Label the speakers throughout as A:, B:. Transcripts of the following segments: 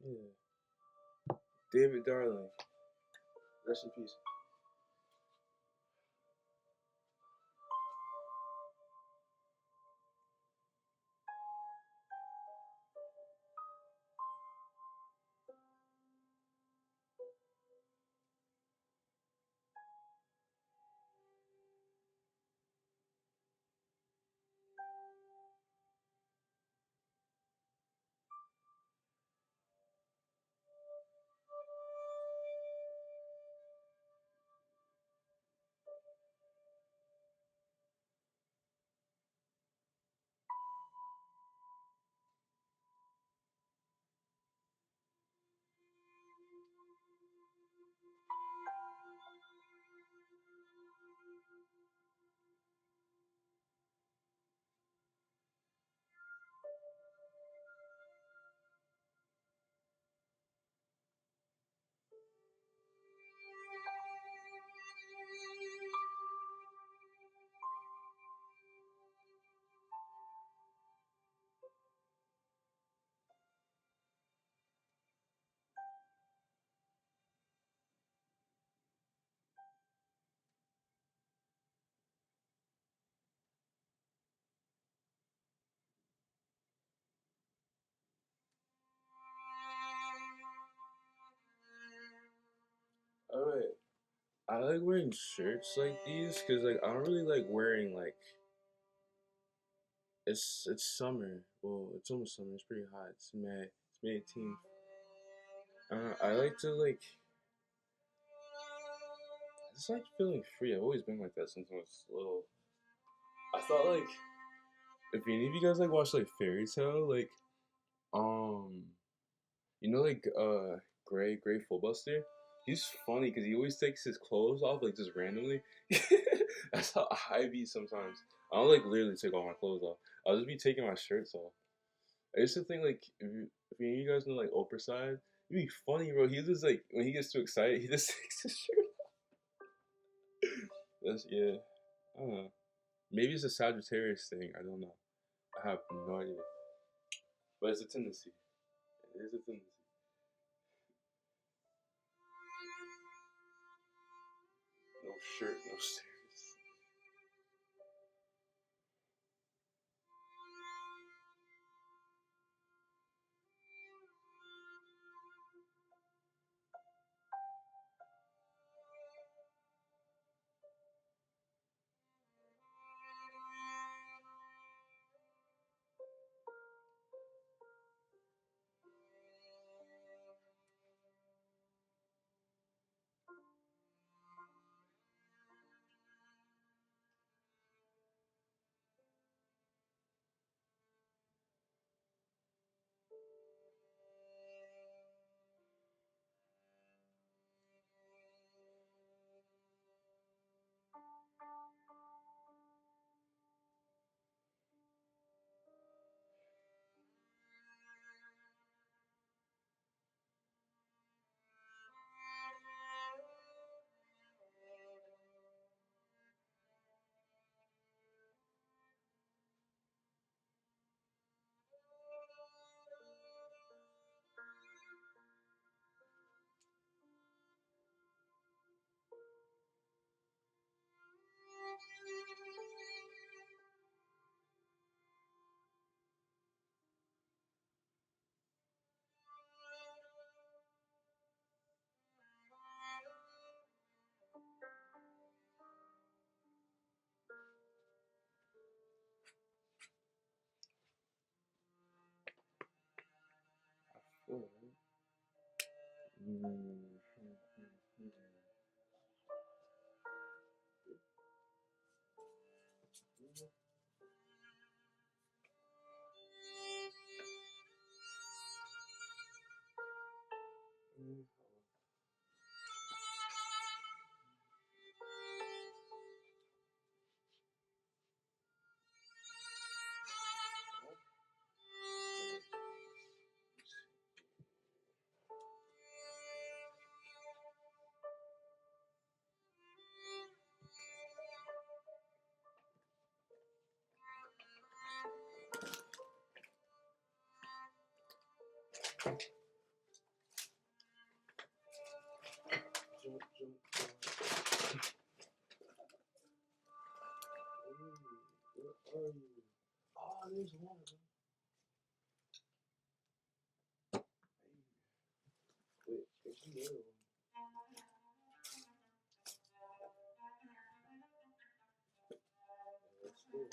A: Yeah. David Darling. Rest in peace. Alright. I like wearing shirts like these because like I don't really like wearing like it's summer. Well, it's almost summer. It's pretty hot. It's May. It's May 18th. I like to like I just like feeling free. I've always been like that since I was little. I thought like if any of you guys like watch like Fairy Tale, like um you know like Gray Fullbuster? He's funny because he always takes his clothes off like just randomly. That's how I be sometimes. I don't like literally take all my clothes off. I'll just be taking my shirts off. I used to think like if any of you guys know like Oprah side, it'd be funny, bro. He just like when he gets too excited, he just takes his shirt off. That's yeah. I don't know. Maybe it's a Sagittarius thing. I don't know. I have no idea. But it's a tendency. It is a tendency. No shirt, no stairs. are you? Oh, there's one. Wait, there's another one. That's the one.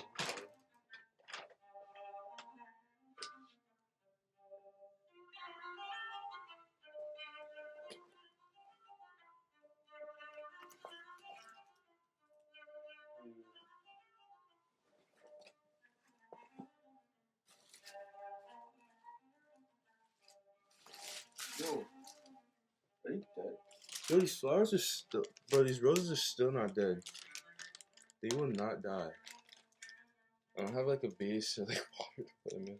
A: Yo, are you dead? Yo, these flowers are still, bro. These roses are still not dead. They will not die. I don't have like a base or like water to put them in.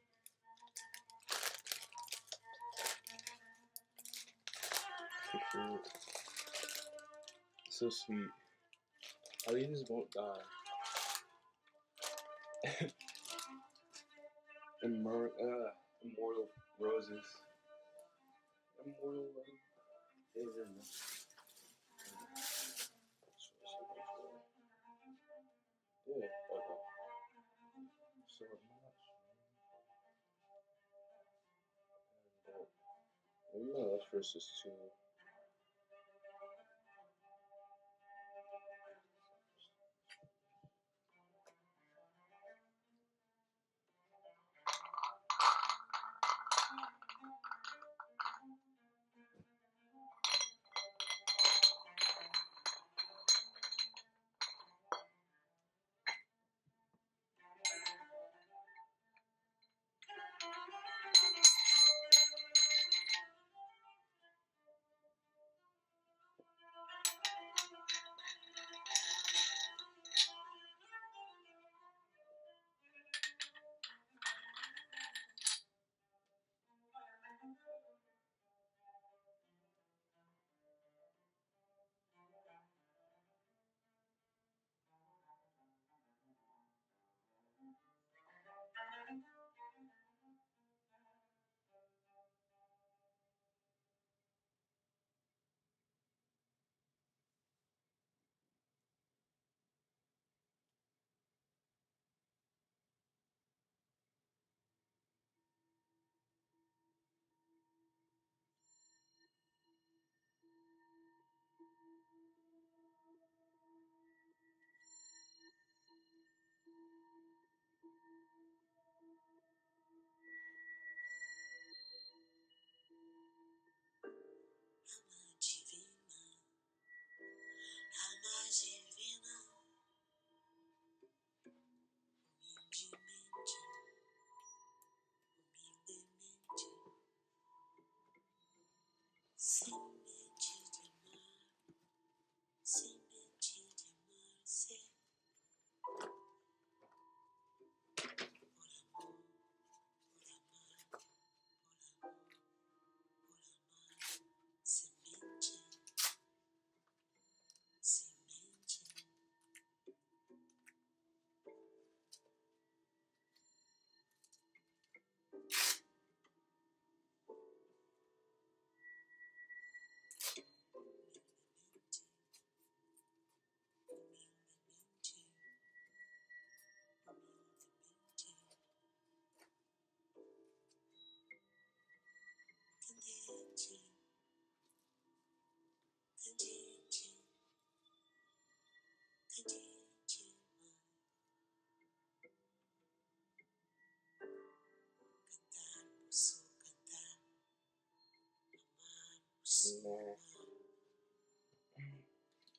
A: So sweet. How these just won't die. Immortal roses. Immortal roses. Yeah, okay. So much. Maybe my left wrist is too. No.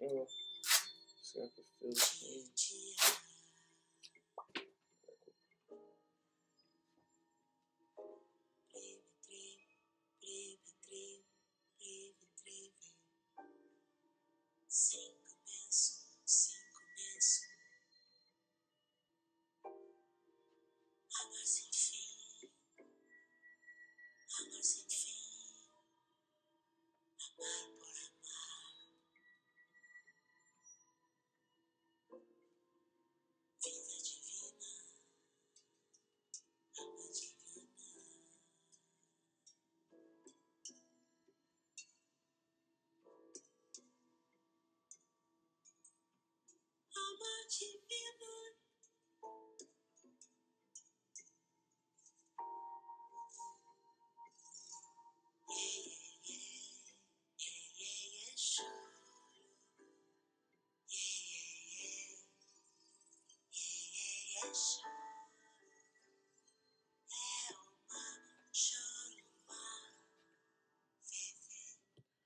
A: Oh, just have to feel the pain.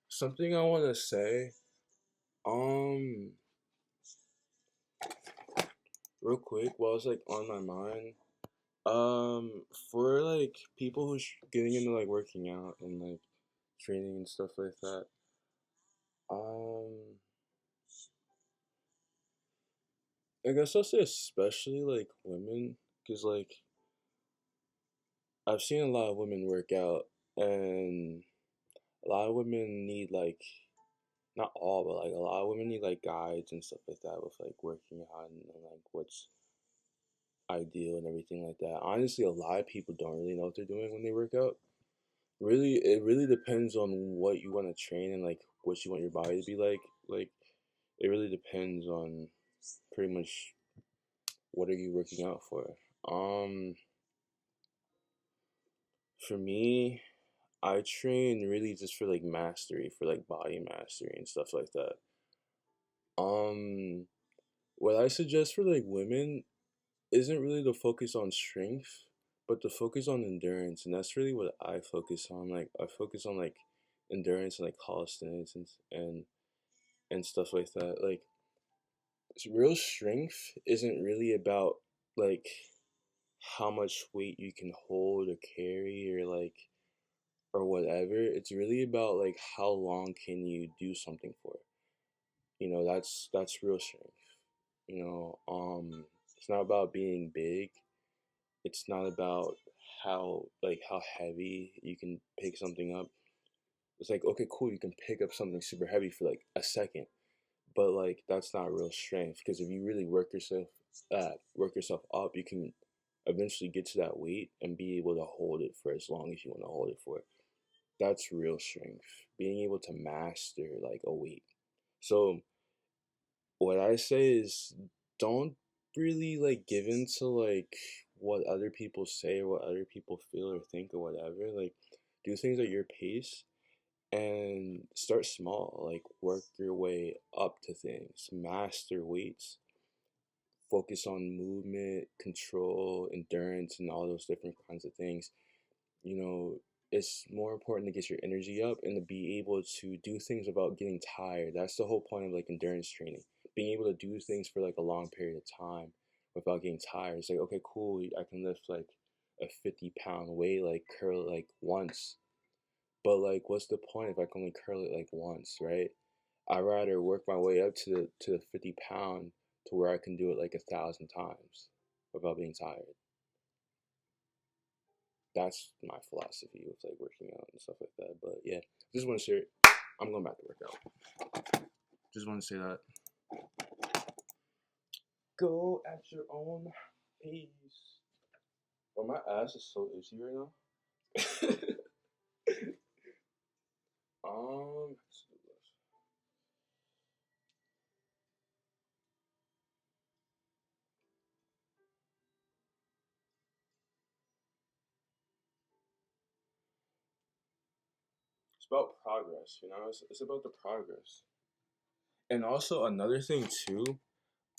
A: Something I want to say, um, real quick, while it's like on my mind, for like people who's getting into like working out and like training and stuff like that, um, I guess I'll say especially like women, cause like I've seen a lot of women work out, and a lot of women need like not all, but like a lot of women need like guides and stuff like that with like working out and like what's ideal and everything like that. Honestly, a lot of people don't really know what they're doing when they work out. Really, it really depends on what you want to train and like what you want your body to be like. Like, it really depends on pretty much what are you working out for. Um, for me, I train really just for like mastery, for like body mastery and stuff like that. Um, what I suggest for like women isn't really to focus on strength, but to focus on endurance, and that's really what I focus on. Like I focus on like endurance and like calisthenics and stuff like that. Like real strength isn't really about like how much weight you can hold or carry or like or whatever. It's really about like how long can you do something for. That's real strength. It's not about being big. It's not about how heavy you can pick something up. It's like okay, cool, you can pick up something super heavy for like a second, but like that's not real strength because if you really work yourself up, you can eventually get to that weight and be able to hold it for as long as you want to hold it for. That's real strength. Being able to master like a weight. So what I say is don't really like give in to like what other people say or what other people feel or think or whatever. Like do things at your pace and start small. Like work your way up to things. Master weights. Focus on movement, control, endurance, and all those different kinds of things. you know, it's more important to get your energy up and to be able to do things without getting tired. That's the whole point of like endurance training. Being able to do things for like a long period of time without getting tired. It's like, okay, cool, I can lift like a 50-pound weight, like curl it like once. But like what's the point if I can only curl it like once, right? I'd rather work my way up to the 50 pound to where I can do it like 1,000 times without being tired. That's my philosophy with like working out and stuff like that. But yeah, just want to share it. I'm going back to work out. Just want to say that. Go at your own pace. But my ass is so itchy right now. Let's do this. It's about progress, it's about the progress. And also another thing too,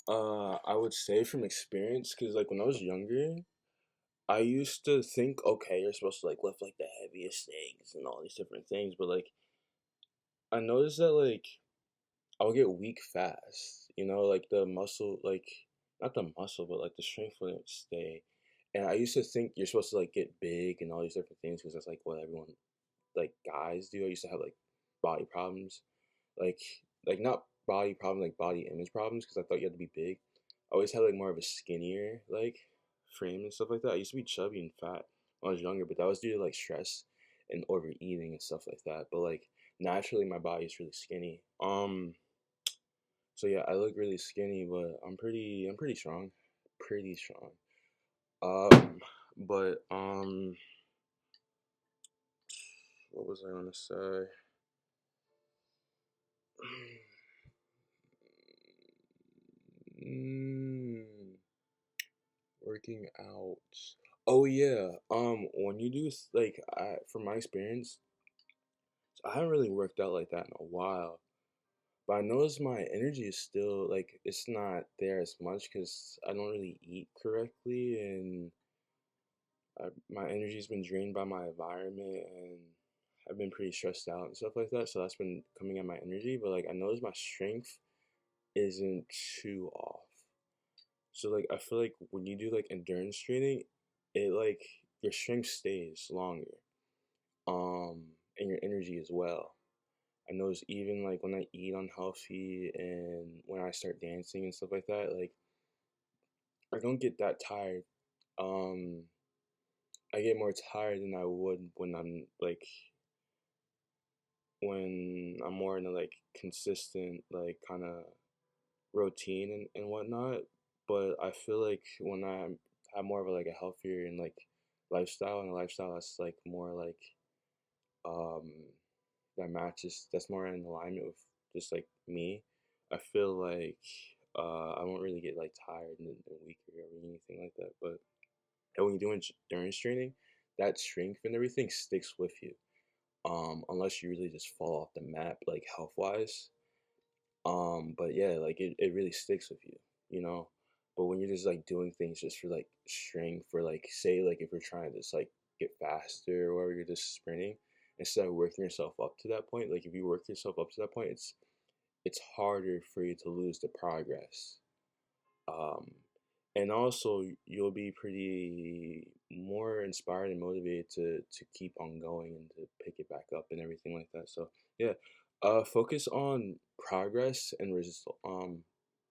A: I would say from experience, because like when I was younger, I used to think, okay, you're supposed to like lift like the heaviest things and all these different things, but like I noticed that like I'll get weak fast. Like the muscle, like not the muscle, but like the strength wouldn't stay. And I used to think you're supposed to like get big and all these different things because that's like what everyone like guys do. I used to have like body problems, like not body problem, like body image problems because I thought you had to be big. I always had like more of a skinnier like frame and stuff like that. I used to be chubby and fat when I was younger, but that was due to like stress and overeating and stuff like that. But like naturally, my body's really skinny. So yeah, I look really skinny, but I'm pretty strong, pretty strong. But what was I gonna say? Mm, working out. Oh yeah. When you do from my experience, I haven't really worked out like that in a while. But I notice my energy is still like it's not there as much because I don't really eat correctly, and my energy's been drained by my environment, and I've been pretty stressed out and stuff like that. So that's been coming at my energy. But like I notice my strength isn't too off. So like I feel like when you do like endurance training, it like your strength stays longer. And your energy as well. I notice even like when I eat unhealthy and when I start dancing and stuff like that, like I don't get that tired. Um I get more tired than I would when I'm like when I'm more in a like consistent like kind of routine and whatnot. But I feel like when I have more of a, like a healthier and like lifestyle and a lifestyle that's like more like um that matches that's more in alignment with just like me, I feel like I won't really get like tired and weaker or anything like that. But when you're doing endurance training, that strength and everything sticks with you. Unless you really just fall off the map like health wise. But yeah, like it really sticks with you, you know. But when you're just like doing things just for like strength, for like say like if you're trying to just like get faster or you're just sprinting, instead of working yourself up to that point, like if you work yourself up to that point, it's harder for you to lose the progress. Um, and also you'll be pretty more inspired and motivated to keep on going and to pick it back up and everything like that. So yeah, focus on progress and result.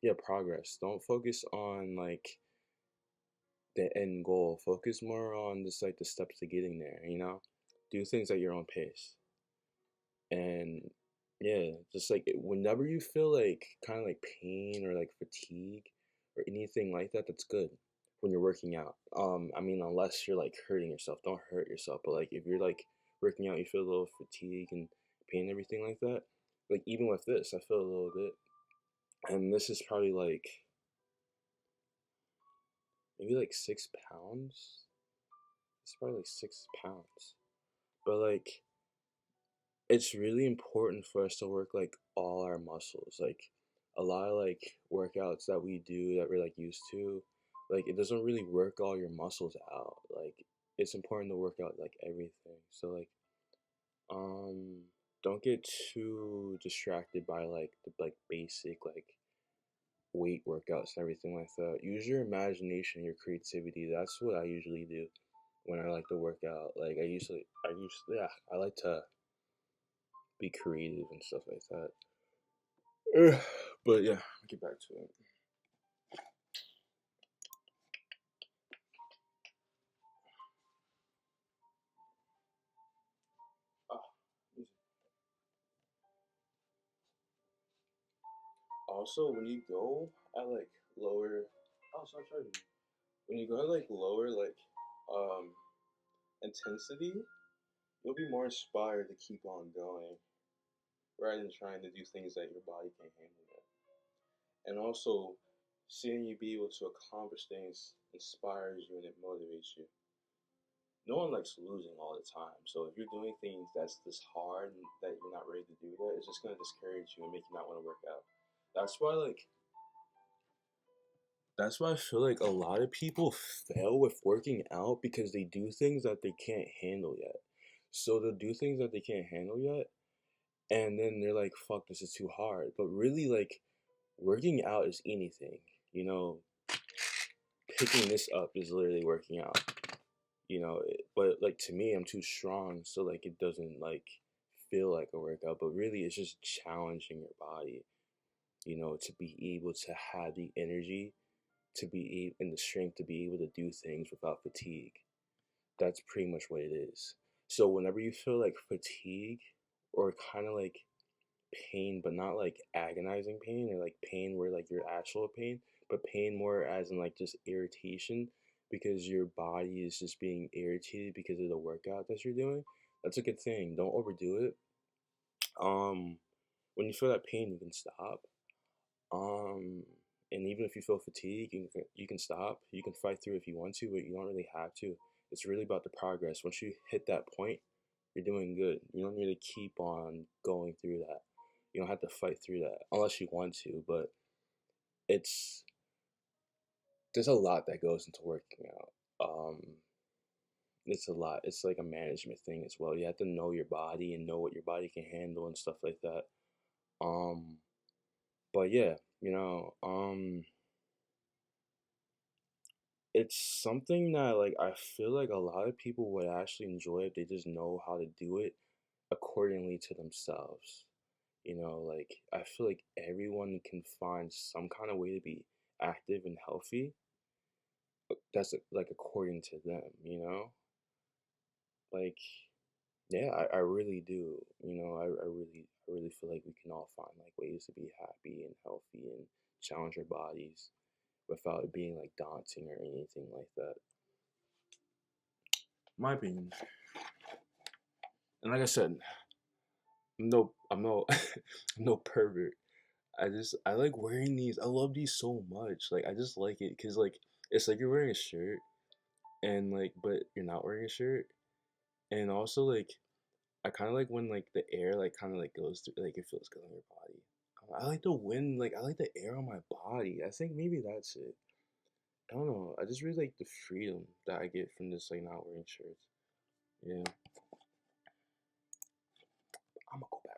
A: Yeah, progress. Don't focus on like the end goal. Focus more on just like the steps to getting there. You know, do things at your own pace. And yeah, just like whenever you feel like kind of like pain or like fatigue or anything like that, that's good when you're working out. I mean, unless you're like hurting yourself, don't hurt yourself. But like if you're like working out, you feel a little fatigue and pain and everything like that. Like even with this, I feel a little bit, and this is probably like maybe like 6 pounds. It's probably like 6 pounds, but like it's really important for us to work like all our muscles. Like a lot of like workouts that we do that we're like used to, like it doesn't really work all your muscles out. Like it's important to work out like everything. So like um don't get too distracted by like the like basic like weight workouts and everything like that. Use your imagination, your creativity. That's what I usually do when I like to work out. Like yeah, I like to be creative and stuff like that. But yeah, get back to it. Ah, also, when you go at like lower, oh, stop charging. When you go at like lower um intensity, you'll be more inspired to keep on going rather than trying to do things that your body can't handle yet. And also, seeing you be able to accomplish things inspires you and it motivates you. No one likes losing all the time. So if you're doing things that's this hard and that you're not ready to do that, it's just gonna discourage you and make you not want to work out. That's why like that's why I feel like a lot of people fail with working out because they do things that they can't handle yet. So they'll do things that they can't handle yet, and then they're like, "Fuck, this is too hard." But really, like working out is anything. You know, picking this up is literally working out. But like to me, I'm too strong, so like it doesn't like feel like a workout, but really it's just challenging your body, to be able to have the energy to be and the strength to be able to do things without fatigue. That's pretty much what it is. So whenever you feel like fatigue or kind of like pain, but not like agonizing pain or like pain where like your actual pain, but pain more as in like just irritation because your body is just being irritated because of the workout that you're doing. That's a good thing. Don't overdo it. Um, when you feel that pain, you can stop. Um, and even if you feel fatigue, you can stop. You can fight through if you want to, but you don't really have to. It's really about the progress. Once you hit that point, you're doing good. You don't need to keep on going through that. You don't have to fight through that unless you want to, but it's there's a lot that goes into working out. It's a lot. It's like a management thing as well. You have to know your body and know what your body can handle and stuff like that. Um, but yeah, it's something that like I feel like a lot of people would actually enjoy if they just know how to do it accordingly to themselves. Like I feel like everyone can find some kind of way to be active and healthy. That's like according to them, Like yeah, I really do. I really feel like we can all find like ways to be happy and healthy and challenge our bodies without it being like daunting or anything like that. My opinion. And like I said, I'm no I'm no pervert. I like wearing these. I love these so much. Like I just like it because like it's like you're wearing a shirt and like but you're not wearing a shirt. And also like I kind of like when like the air like kind of like goes through like it feels good on your body. I like the wind, like I like the air on my body. I think maybe that's it. I don't know. I just really like the freedom that I get from just like not wearing shirts. Yeah, I'm gonna go back.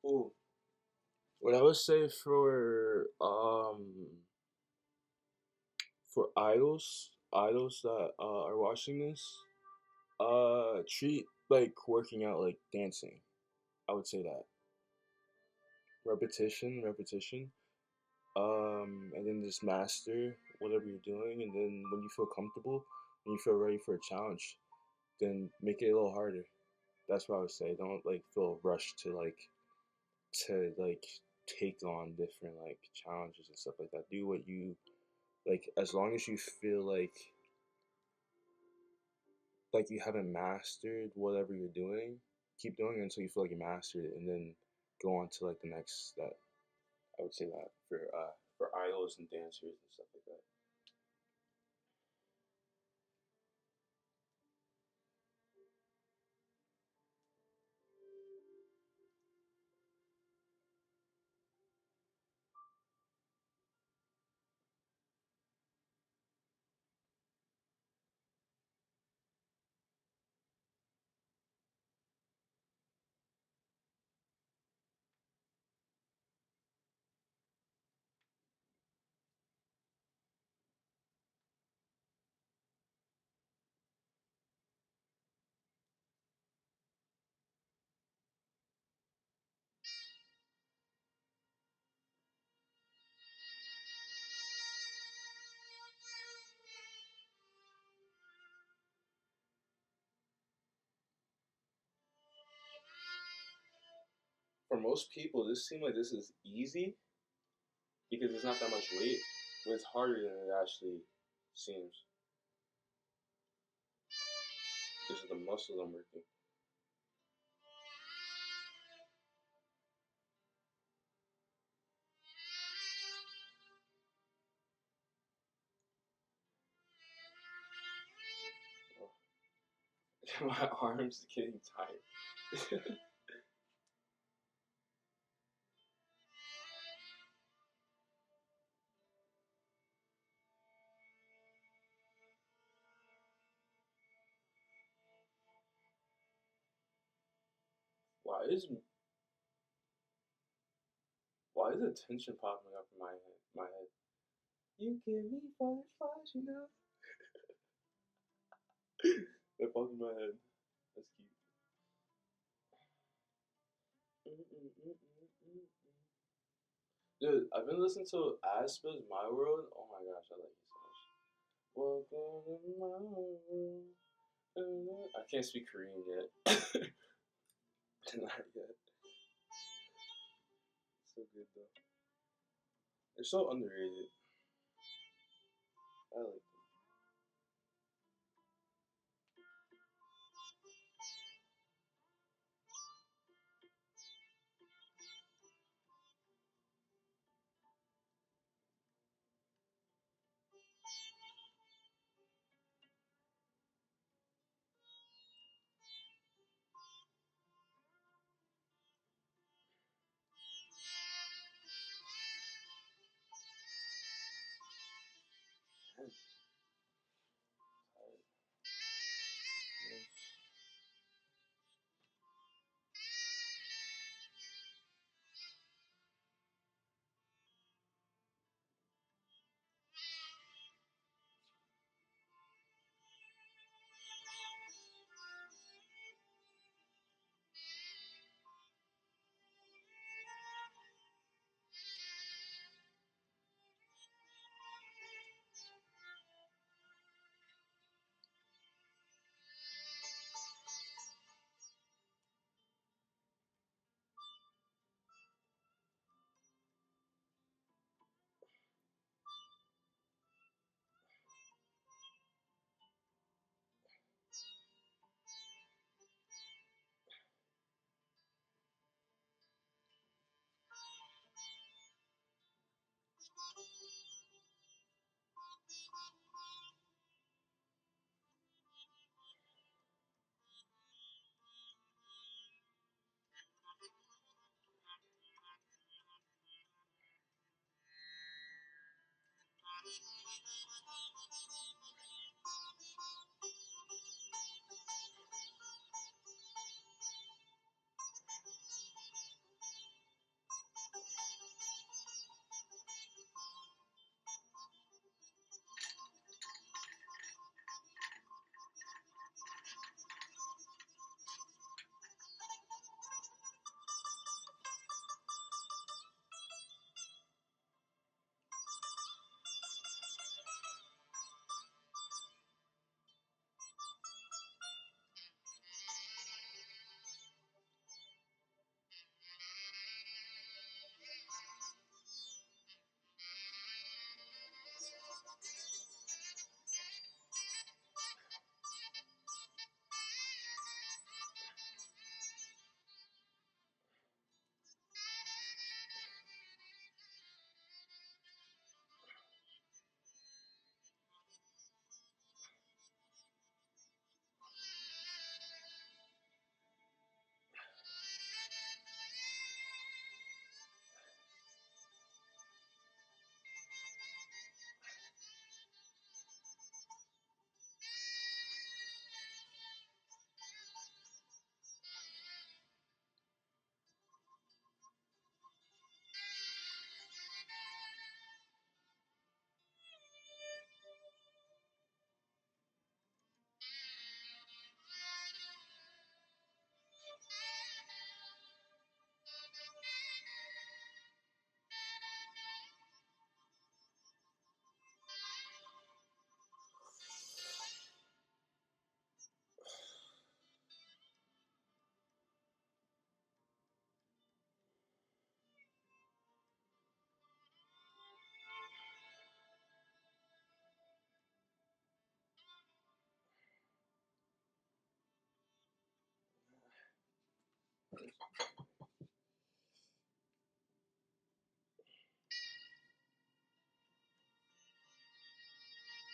A: Oh, what I would say for idols that are watching this, treat like working out like dancing. I would say that repetition, and then just master whatever you're doing, and then when you feel comfortable, when you feel ready for a challenge, then make it a little harder. That's what I would say. Don't like feel rushed to take on different like challenges and stuff like that. Do what you like as long as you feel like you haven't mastered whatever you're doing, keep doing it until you feel like you mastered it, and then go on to like the next step. I would say that for idols and dancers and stuff like that. For most people, this seems like this is easy because it's not that much weight, but it's harder than it actually seems. This is the muscles I'm working. My arms getting tired. why is why is the tension popping up in my head? You give me fireflies, you know. That popped in my head. That's cute. Dude, I've been listening to Aspa's My World. Oh my gosh, I like it so much. Welcome to my world. I can't speak Korean yet. Not yet. So good though. They're so underrated. I like them.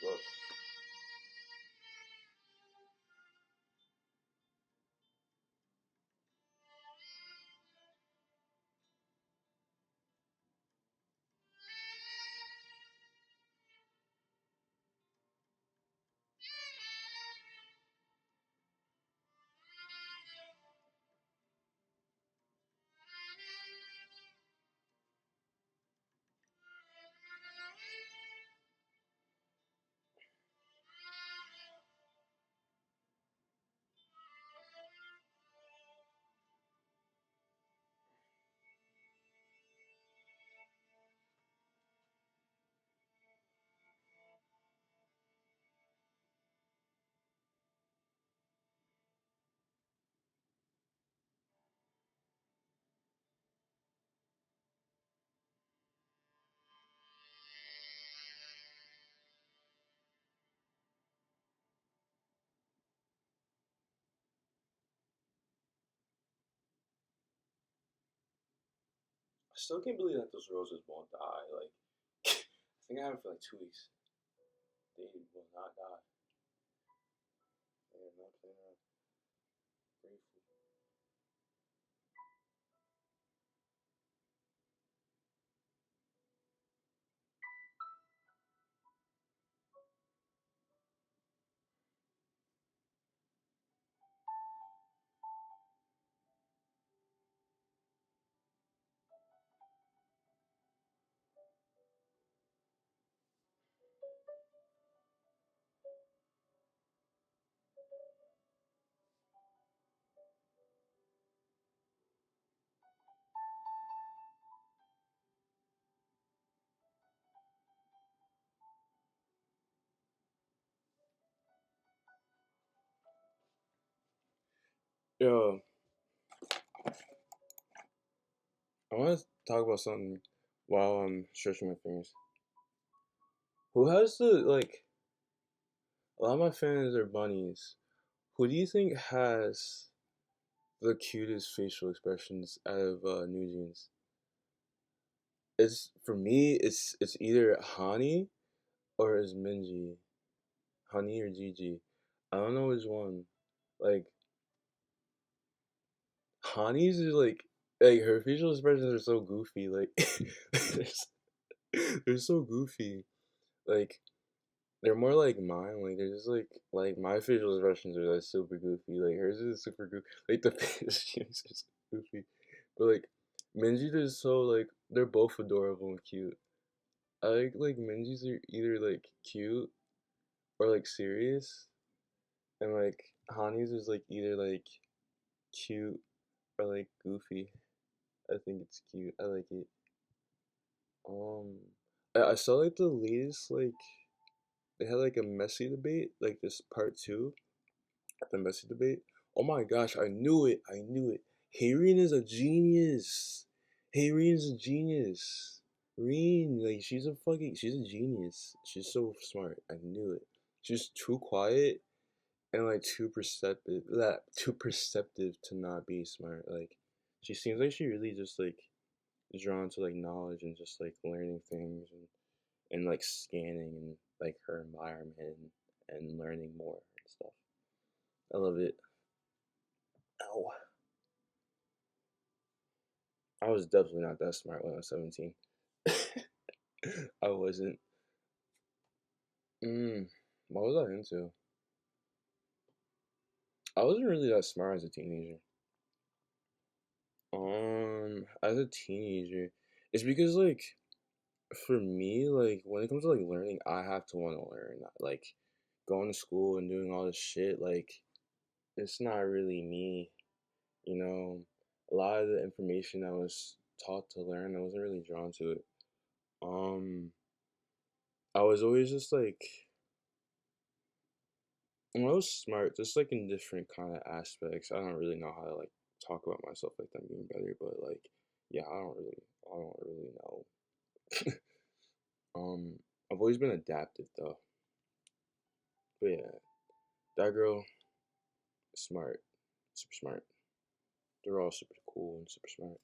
A: Look, still can't believe that those roses won't die. Like, I think I have it for like 2 weeks. They will not die. They are not playing around. Grateful. Yo, I want to talk about something while I'm stretching my fingers. Who has the like? A lot of my fans are bunnies. Who do you think has the cutest facial expressions out of New Jeans? It's for me. It's either Hani or it's Minji. Hani or Gigi. I don't know which one. Like Hani's is like her facial expressions are so goofy. Like they're so goofy. Like they're more like mine. Like they're just like my facial expressions are like super goofy. Like hers is super goofy. Like the face she is just goofy. But like Minji is so like they're both adorable and cute. I like Minji's are either like cute or like serious, and like Hani's is like either like cute or like goofy. I think it's cute. I like it. Um, I saw like the latest like they had like a messy debate like this part two the messy debate. Oh my gosh, I knew it. I knew it. Hayreen is a genius. Hayreen is a genius. Reen, like she's a genius. She's so smart. I knew it. She's too quiet and like too perceptive to not be smart. Like she seems like she really just like drawn to like knowledge and just like learning things and like scanning and like her environment and learning more and stuff. I love it. Ow. I was definitely not that smart when I was 17. I wasn't. What was I into? I wasn't really that smart as a teenager. As a teenager, it's because like for me, like when it comes to like learning, I have to want to learn. Like going to school and doing all this shit, like it's not really me. You know, a lot of the information I was taught to learn, I wasn't really drawn to it. Um, I was always just like I was smart, just like in different kind of aspects. I don't really know how to like talk about myself like that being better, but like, yeah, I don't really know. um, I've always been adaptive though. But yeah, that girl, smart, super smart. They're all super cool and super smart.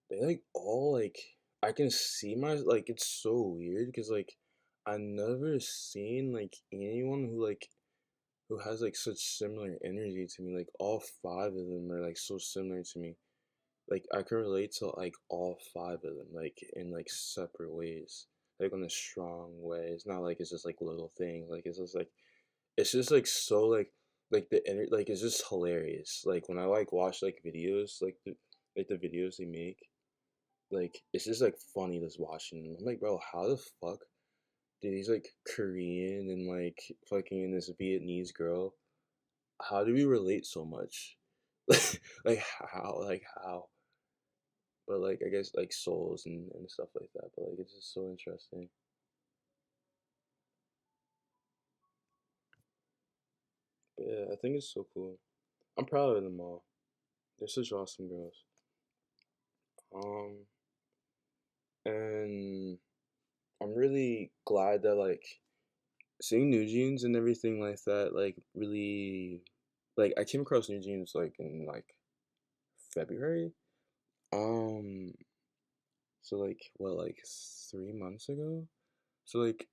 A: They like all like I can see my like it's so weird because like I never seen like anyone who has like such similar energy to me. Like all five of them are like so similar to me. Like I can relate to like all five of them, like in like separate ways, like in a strong way. It's not like it's just like little things. Like it's just like so like like it's just hilarious. Like when I like watch like videos, like the videos they make, like it's just like funny just watching them. I'm like, bro, how the fuck did these like Korean and like fucking this Vietnamese girl how do we relate so much? like how? Like how? But like I guess like souls and stuff like that. But like it's just so interesting. But yeah, I think it's so cool. I'm proud of them all. They're such awesome girls. Um and I'm really glad that like seeing New Jeans and everything like that, like really, like I came across New Jeans like in like February. Um, so like what, like 3 months ago? So like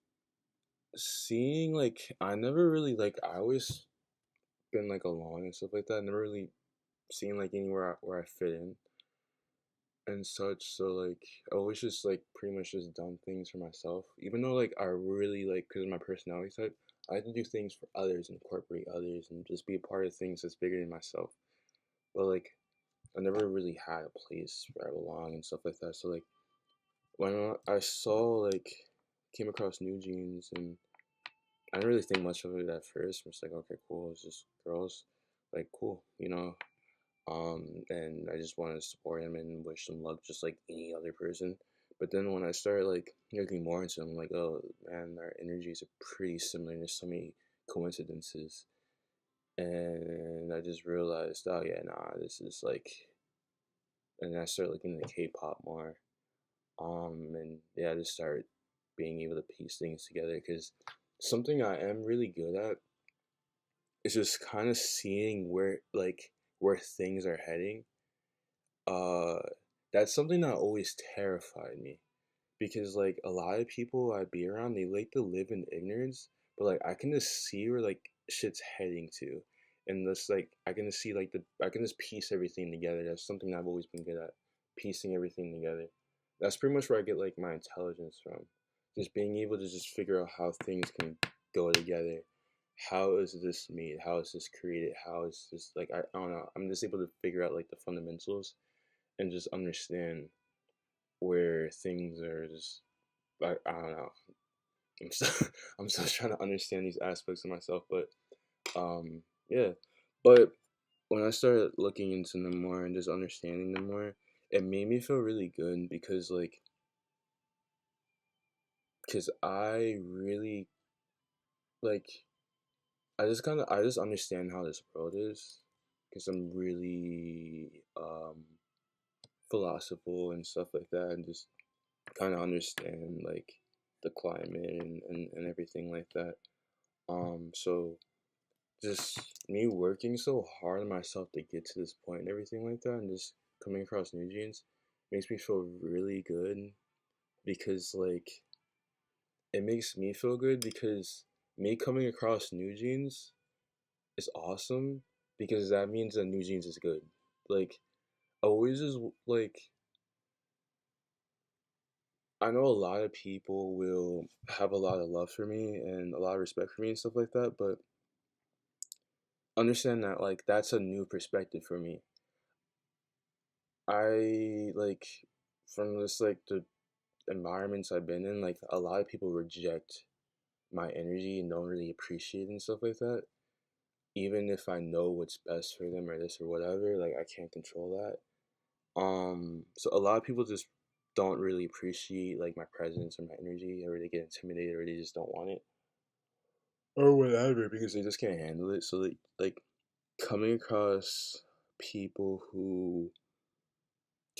A: seeing like I never really like I always been like alone and stuff like that. I never really seen like anywhere where I fit in and such. So like I always just like pretty much just done things for myself. Even though like I really like because of my personality type, I like to do things for others and incorporate others and just be a part of things that's bigger than myself. But like I never really had a place where I belong and stuff like that. So like when I saw like came across New Jeans and I didn't really think much of it at first. I'm just like, okay, cool. It's just girls, like cool, you know. And I just wanted to support him and wish him luck, just like any other person. But then when I started like looking more into him, I'm like, oh man, our energies are pretty similar. There's so many coincidences, and I just realized, oh yeah, nah, this is like. And then I started looking into K-pop more. And yeah, I just started being able to piece things together because something I am really good at is just kind of seeing where things are heading. uh that's something that always terrified me because like a lot of people I'd be around, they like to live in ignorance, but like I can just see where like shit's heading to, and this like I can just see like I can just piece everything together. That's something I've always been good at, piecing everything together. That's pretty much where I get like my intelligence from, just being able to just figure out how things can go together. How is this made? How is this created? How is this like I don't know. I'm just able to figure out like the fundamentals and just understand where things are just like I don't know. I'm still I'm still trying to understand these aspects of myself, but yeah. But when I started looking into them more and just understanding them more, it made me feel really good because I really like I just understand how this world is because I'm really philosophical and stuff like that and just kind of understand like the climate and everything like that. So just me working so hard on myself to get to this point and everything like that, and just coming across New Jeans makes me feel really good because like it makes me feel good because me coming across New Jeans is awesome because that means that New Jeans is good. Like always is like I know a lot of people will have a lot of love for me and a lot of respect for me and stuff like that, but understand that like that's a new perspective for me. I like from this like the environments I've been in, like a lot of people reject my energy and don't really appreciate it and stuff like that. Even if I know what's best for them or this or whatever, like I can't control that. So a lot of people just don't really appreciate like my presence or my energy, or they get intimidated, or they just don't want it or whatever because they just can't handle it. So like coming across people who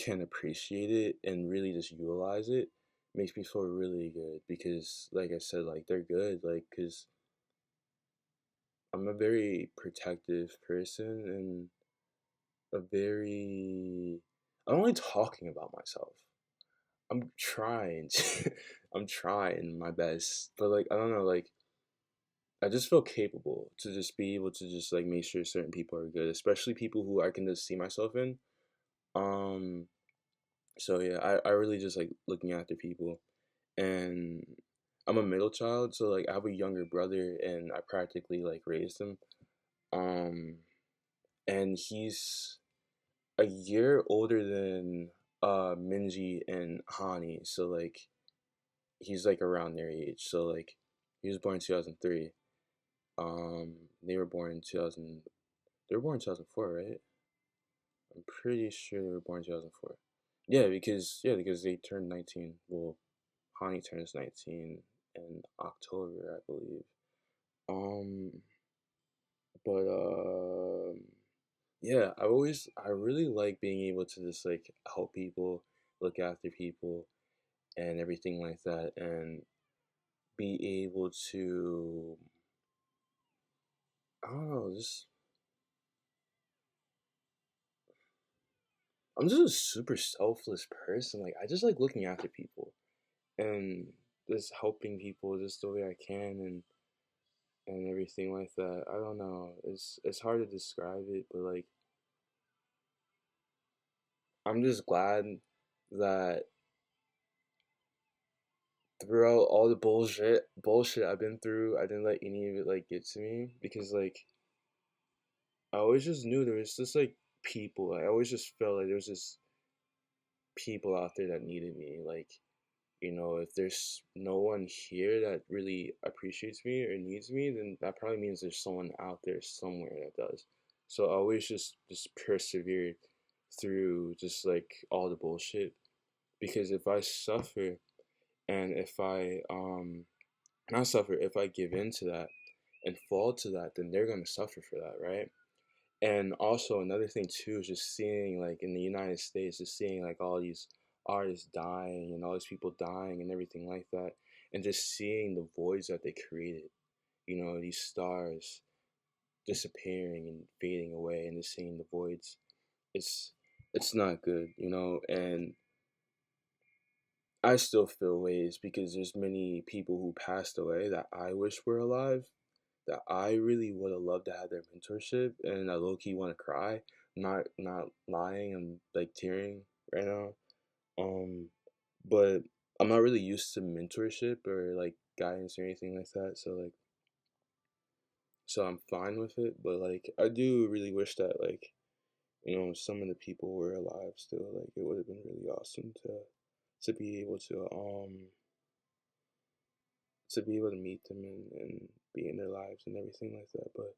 A: can appreciate it and really just utilize it makes me feel really good because like I said, like they're good, like because I'm a very protective person and a very I'm only talking about myself. I'm trying I'm trying my best, but like I don't know, like I just feel capable to just be able to just like make sure certain people are good, especially people who I can just see myself in. um so yeah, I really just like looking after people, and I'm a middle child, so like I have a younger brother and I practically like raised him. Um and he's a year older than Minji and Hani, so like he's like around their age. So like he was born in 2003. They were born in 2000. They were born in 2004, right? I'm pretty sure they were born in 2004. Yeah, because they turned 19. Well, Hani turns 19 in October, I believe. Um, but yeah, I really like being able to just like help people, look after people, and everything like that, and be able to, I don't know, just I'm just a super selfless person. Like I just like looking after people and just helping people just the way I can, and everything like that. I don't know. It's hard to describe it, but like I'm just glad that throughout all the bullshit I've been through, I didn't let any of it like get to me, because like I always just knew there was just like people. I always just felt like there was just people out there that needed me. Like, if there's no one here that really appreciates me or needs me, then that probably means there's someone out there somewhere that does. So I always just persevered through just like all the bullshit, because if I suffer, and if I not suffer, if I give in to that and fall to that, then they're gonna suffer for that, right? And also another thing too is just seeing, like, in the United States, just seeing like all these artists dying and all these people dying and everything like that, and just seeing the voids that they created. These stars disappearing and fading away, and just seeing the voids. It's it's not good, and I still feel ways because there's many people who passed away that I wish were alive, that I really would have loved to have their mentorship, and I low key want to cry. Not lying, I'm like tearing right now. Um, but I'm not really used to mentorship or like guidance or anything like that. So I'm fine with it. But like I do really wish that, like, some of the people were alive still. Like it would have been really awesome to be able to meet them, and be in their lives and everything like that. But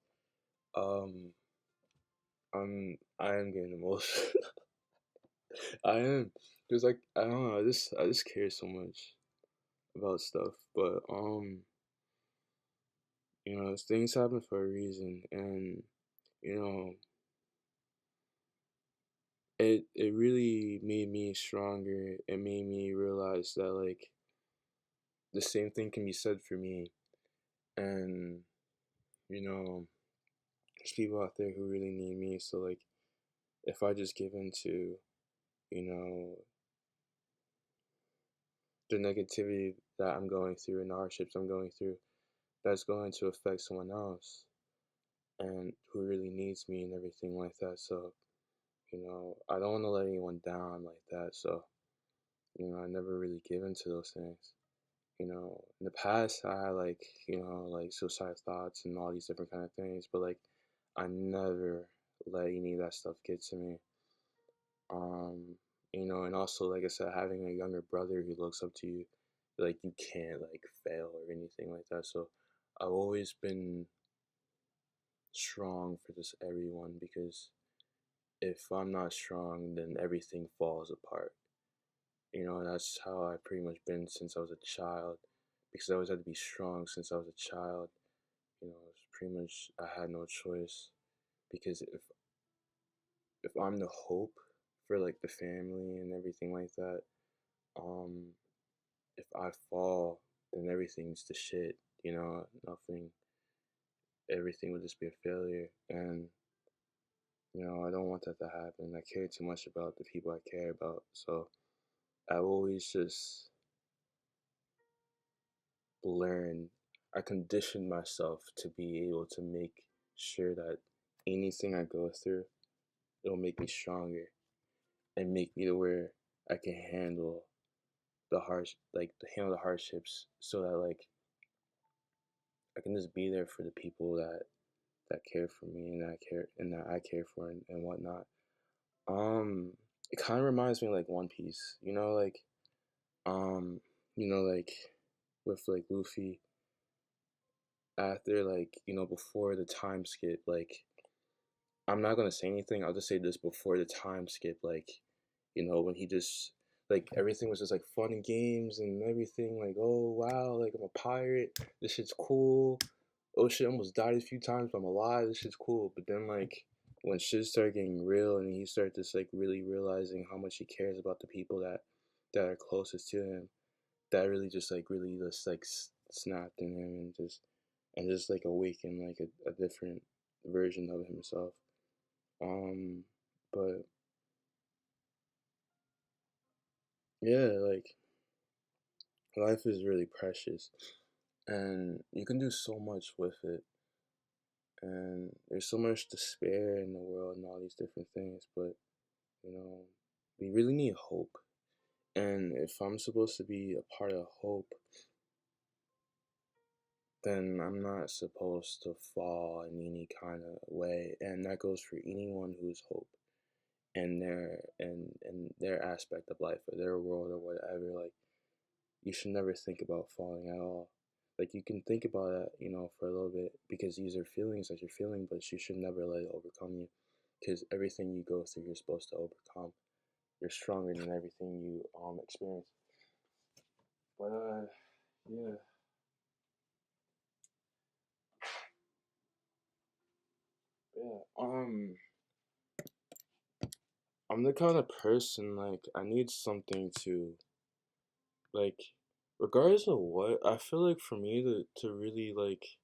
A: I am getting emotional. I am, because like I don't know, I just care so much about stuff. But things happen for a reason, and you know it really made me stronger. It made me realize that, like, the same thing can be said for me, and you know there's people out there who really need me. So like if I just give in to you know the negativity that I'm going through and the hardships I'm going through, that's going to affect someone else and who really needs me and everything like that. So, I don't want to let anyone down like that. So, I never really give into those things. In the past I had like, like suicide thoughts and all these different kind of things, but like I never let any of that stuff get to me. Um, and also, like I said, having a younger brother who looks up to you, like you can't like fail or anything like that. So I've always been strong for just everyone, because if I'm not strong, then everything falls apart. That's how I've pretty much been since I was a child, because I always had to be strong since I was a child. It's pretty much I had no choice, because if I'm the hope for like the family and everything like that, um, if I fall, then everything's the shit. Nothing, everything would just be a failure, and I don't want that to happen. I care too much about the people I care about, so I've always just learned. I conditioned myself to be able to make sure that anything I go through, it'll make me stronger and make me to where I can handle handle the hardships, so that like I can just be there for the people that care for me, and that I care for, and whatnot. It kind of reminds me of like One Piece, um, like with like Luffy, after like before the time skip, like I'm not gonna say anything. I'll just say this: before the time skip, like when he just like everything was just like fun and games and everything. Like, oh wow, like I'm a pirate. This shit's cool. Oh shit, I almost died a few times, but I'm alive. This shit's cool. But then like when shit started getting real, and he started just like really realizing how much he cares about the people that are closest to him, that really just like really just like snapped in him and just like awakened like a different version of himself. Um, but yeah, like life is really precious and you can do so much with it. And there's so much despair in the world and all these different things, but you know, we really need hope. And if I'm supposed to be a part of hope, then I'm not supposed to fall in any kind of way. And that goes for anyone who's hope in their aspect of life or their world or whatever. Like you should never think about falling at all. Like you can think about it, you know, for a little bit because these are feelings that you're feeling, but you should never let it overcome you. Because everything you go through, you're supposed to overcome. You're stronger than everything you experience. But yeah, yeah. I'm the kind of person like I need something to like, regardless of what. I feel like for me to really like,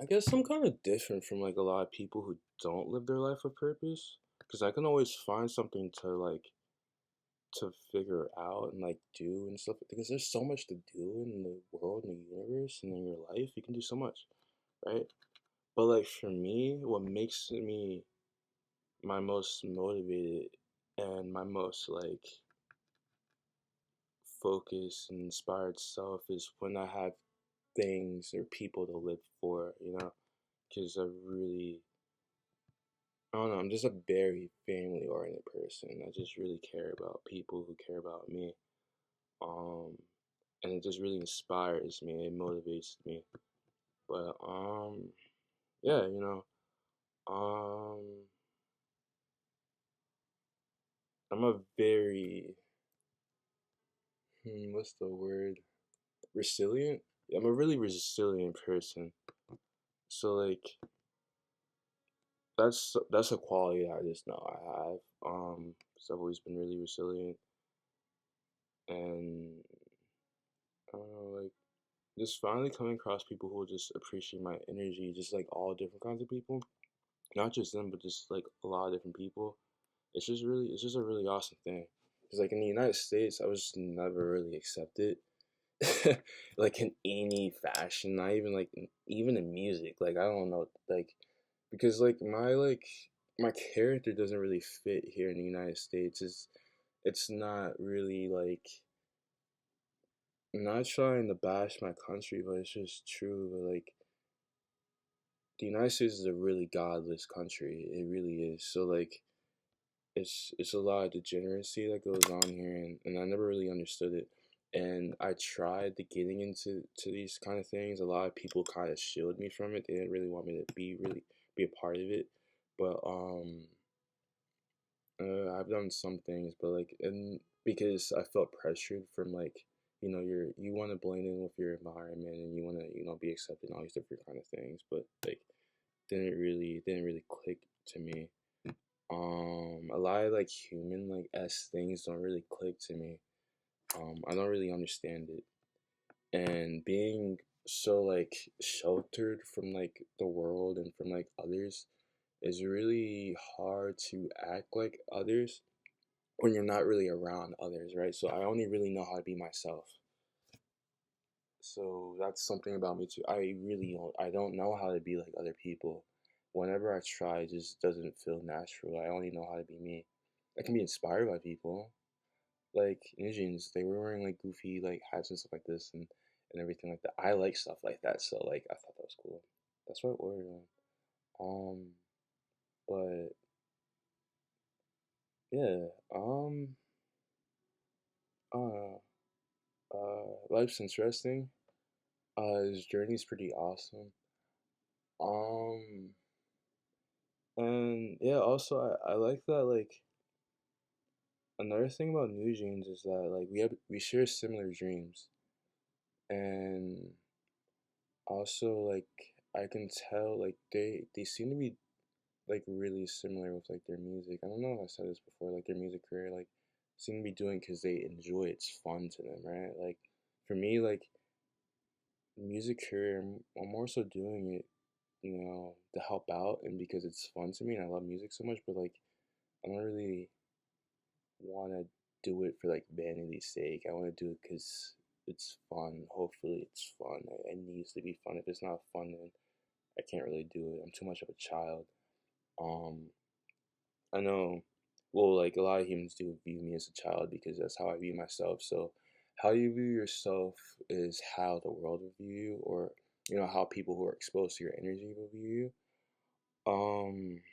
A: I guess I'm kind of different from like a lot of people who don't live their life with purpose. Because I can always find something to figure out and like do and stuff. Because there's so much to do in the world and the universe and in your life. You can do so much, right? But like for me, what makes me my most motivated and my most like focused and inspired self is when I have things or people to live for, you know, because I really, I don't know, I'm just a very family oriented person. I just really care about people who care about me. Um, and it just really inspires me, it motivates me. But, yeah, you know, um, I'm a very, what's the word? Resilient? I'm a really resilient person. So, like, that's a quality that I just know I have. So I've always been really resilient, and I don't know, like just finally coming across people who just appreciate my energy, just like all different kinds of people, not just them, but just like a lot of different people. It's just a really awesome thing. Because like in the United States, I was never really accepted, like in any fashion, not even like even in music. Like I don't know, like because like my character doesn't really fit here in the United States. It's not really like I'm not trying to bash my country, but it's just true. But like the United States is a really godless country. It really is. So like it's a lot of degeneracy that goes on here, and I never really understood it. And I tried to getting into these kind of things. A lot of people kind of shielded me from it. They didn't really want me to be a part of it. But I've done some things, but like, and because I felt pressured from like, you know, you want to blend in with your environment and you want to, you know, be accepted and all these different kind of things, but like, didn't really click to me. A lot of like human like s things don't really click to me. I don't really understand it, and being so like sheltered from like the world and from like others is really hard to act like others when you're not really around others, right? So I only really know how to be myself. So that's something about me too. I don't know how to be like other people. Whenever I try, it just doesn't feel natural. I only know how to be me. I can be inspired by people. Like Ninjins, they were wearing like goofy like hats and stuff like this and everything like that. I like stuff like that, so like I thought that was cool. That's what I ordered on. But yeah, uh, life's interesting. His journey's pretty awesome. Um, and yeah, also I like that like another thing about New Jeans is that like we share similar dreams, and also like I can tell like they seem to be like really similar with like their music. I don't know if I said this before, like their music career, like seem to be doing because they enjoy it. It's fun to them, right? Like for me, like music career, I'm more so doing it, to help out and because it's fun to me and I love music so much. But like I don't really want to do it for like vanity's sake. I want to do it because it's fun. Hopefully, it's fun. It needs to be fun. If it's not fun, then I can't really do it. I'm too much of a child. Um, I know, well, like a lot of humans do view me as a child because that's how I view myself. So, how you view yourself is how the world will view you, or how people who are exposed to your energy will view you.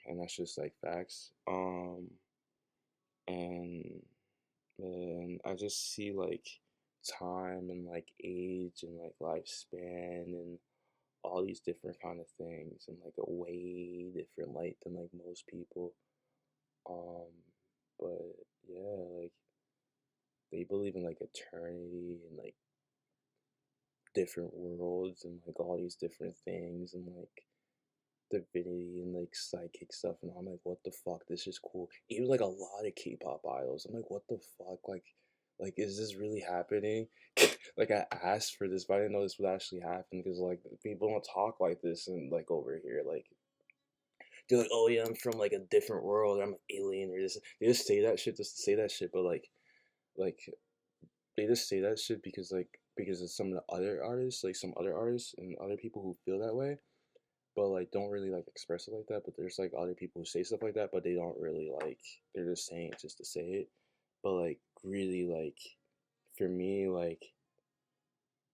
A: And that's just like facts. And I just see like time and like age and like lifespan and all these different kind of things and like a way different light than like most people. Um, but yeah, like they believe in like eternity and like different worlds and like all these different things and like divinity and like psychic stuff, and I'm like, what the fuck? This is cool. Even like a lot of K-pop idols. I'm like, what the fuck? Like, is this really happening? Like, I asked for this, but I didn't know this would actually happen because like people don't talk like this and like over here. Like, they're like, oh yeah, I'm from like a different world. I'm an alien or this. They just say that shit just to say that shit, but like they just say that shit because of some of the other artists, like some other artists and other people who feel that way but like don't really like express it like that. But there's like other people who say stuff like that, but they don't really like they're just saying it just to say it. But like really like for me like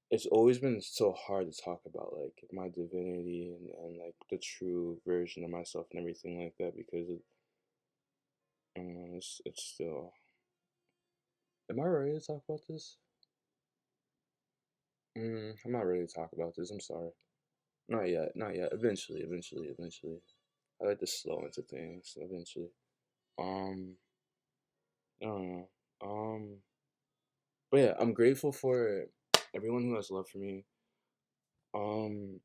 A: it's always been so hard to talk about like my divinity and like the true version of myself and everything like that because it's still. Am I ready to talk about this? I'm not ready to talk about this. I'm sorry. Not yet. Not yet. Eventually. Eventually. Eventually. I like to slow into things. Eventually. Um. I don't know. But yeah, I'm grateful for everyone who has love for me. Um,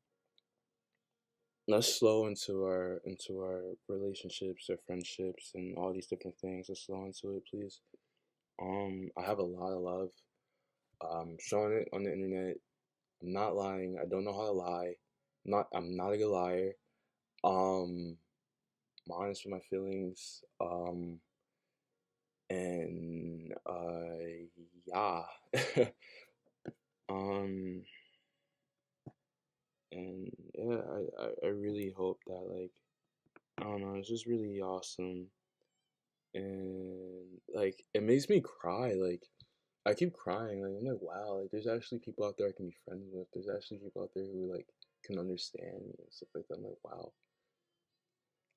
A: let's slow into our relationships, our friendships, and all these different things. Let's slow into it, please. I have a lot of love. Showing it on the internet. I'm not lying. I don't know how to lie. I'm not a good liar. Um, I'm honest with my feelings. And yeah. um. And yeah, I really hope that like I don't know, it's just really awesome and like it makes me cry. Like I keep crying, like I'm like wow, like there's actually people out there I can be friends with. There's actually people out there who like can understand me and stuff like that. I'm like wow.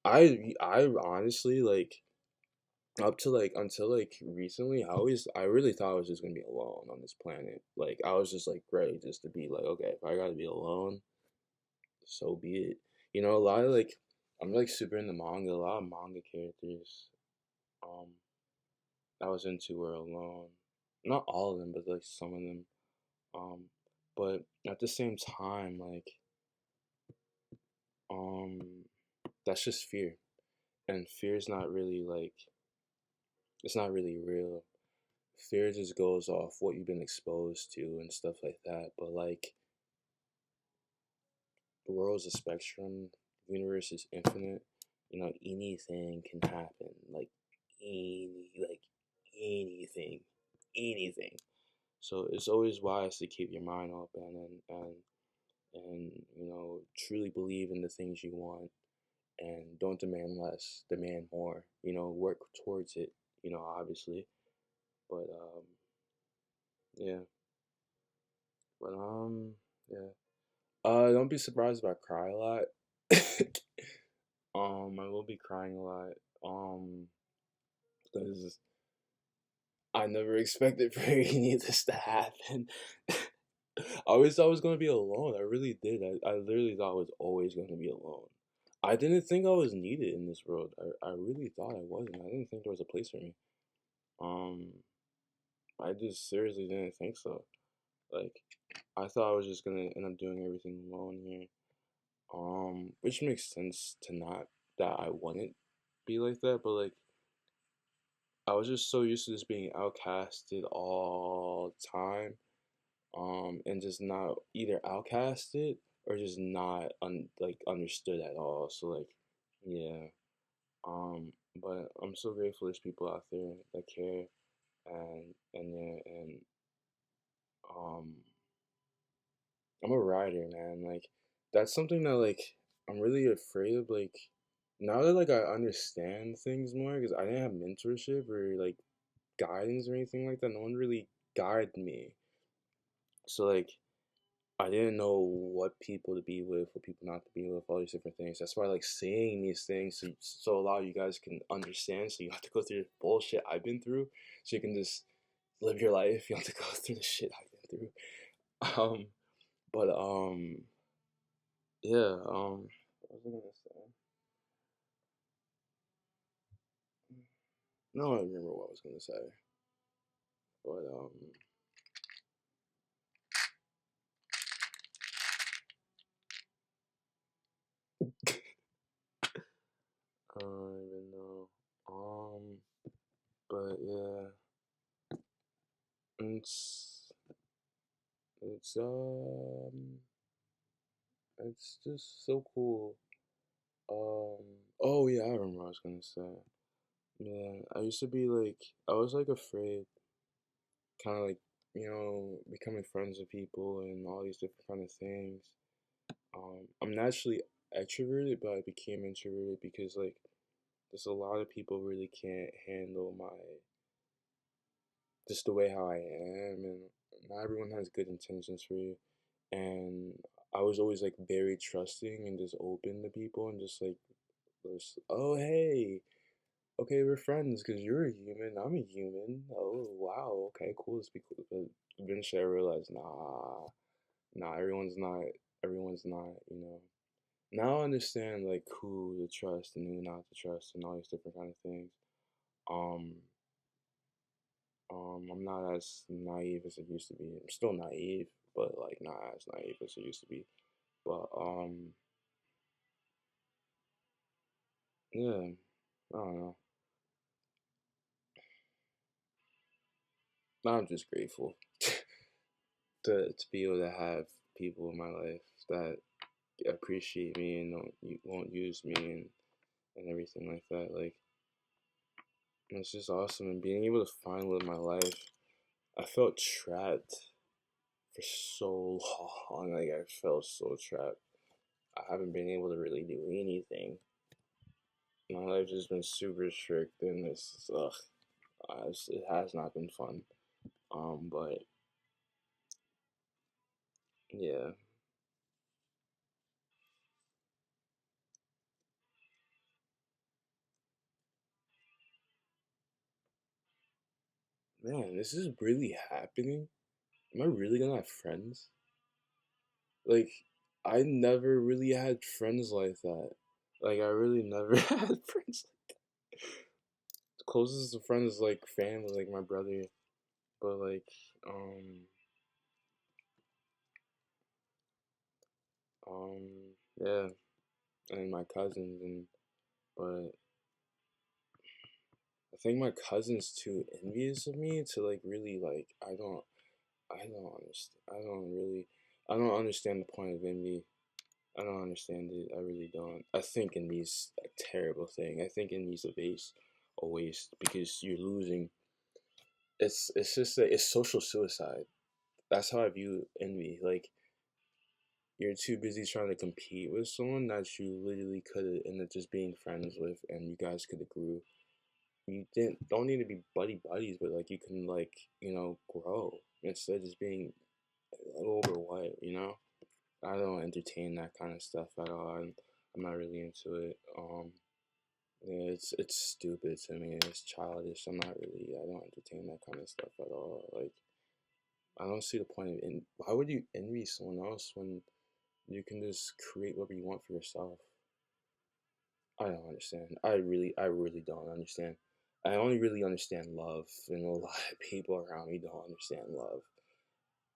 A: I honestly like up to like until like recently I really thought I was just gonna be alone on this planet. Like I was just like ready just to be like, okay, if I gotta be alone, so be it. A lot of like I'm like super into manga. A lot of manga characters um I was into were alone. Not all of them, but like some of them. Um, but at the same time, like um, that's just fear, and fear is not really like it's not really real. Fear just goes off what you've been exposed to and stuff like that. But like the world is a spectrum. The universe is infinite. Anything can happen. Like anything, anything. So it's always wise to keep your mind open and truly believe in the things you want and don't demand less, demand more. Work towards it. Obviously, but yeah, but yeah. Don't be surprised if I cry a lot. I will be crying a lot. Because I never expected for any of this to happen. I always thought I was gonna be alone. I really did. I literally thought I was always gonna be alone. I didn't think I was needed in this world. I really thought I wasn't. I didn't think there was a place for me. Um, I just seriously didn't think so. Like, I thought I was just gonna end up doing everything alone here. Which makes sense to not. that I wouldn't be like that, but like I was just so used to just being outcasted all the time, and just not either outcasted or just not like understood at all. So like, yeah, but I'm so grateful there's people out there that care, and yeah, and um, I'm a rider, man. Like that's something that like I'm really afraid of. Like now that like I understand things more, because I didn't have mentorship or like guidance or anything like that. No one really guided me. So like I didn't know what people to be with, what people not to be with, all these different things. That's why I like saying these things so a lot of you guys can understand. So you have to go through the bullshit I've been through, so you can just live your life. You have to go through the shit I've been through. But yeah. What was I gonna say? No, I don't remember what I was gonna say. But I don't even know. But yeah, it's it's it's just so cool. Oh yeah, I remember what I was gonna say. Yeah, I used to be like, I was like afraid, kind of like, becoming friends with people and all these different kind of things. I'm naturally extroverted, but I became introverted because like, there's a lot of people really can't handle my, just the way how I am, and not everyone has good intentions for you. And I was always like very trusting and just open to people and just like, oh hey, okay, we're friends because you're a human, I'm a human. Oh wow, okay, cool, let's be cool. But eventually I realized, nah, everyone's not. Now I understand like who to trust and who not to trust and all these different kind of things. Um, I'm not as naive as I used to be. I'm still naive, but like not as naive as I used to be. But yeah, I don't know. I'm just grateful to be able to have people in my life that appreciate me and won't use me and everything like that. Like it's just awesome, and being able to finally live my life. I felt trapped for so long. Like I felt so trapped. I haven't been able to really do anything. My life's just been super strict, and it has not been fun. But yeah, man, this is really happening. Am I really gonna have friends? Like, I never really had friends like that. Like, I really never had friends. The closest to friends is like family, like my brother. But like, um, um, yeah, and my cousins, and but I think my cousin's too envious of me to like really like. I don't understand. I don't understand the point of envy. I don't understand it. I really don't. I think envy's a terrible thing. I think envy's a waste because you're losing. It's just it's social suicide. That's how I view envy. Like you're too busy trying to compete with someone that you literally could have ended up just being friends with, and you guys could have grew. You didn't don't need to be buddies, but like you can like grow instead of just being over what. I don't entertain that kind of stuff at all. I'm not really into it. Yeah, it's stupid to me. It's childish. I don't entertain that kind of stuff at all. Like I don't see the point of why would you envy someone else when you can just create whatever you want for yourself? I don't understand. I really don't understand. I only really understand love, and a lot of people around me don't understand love.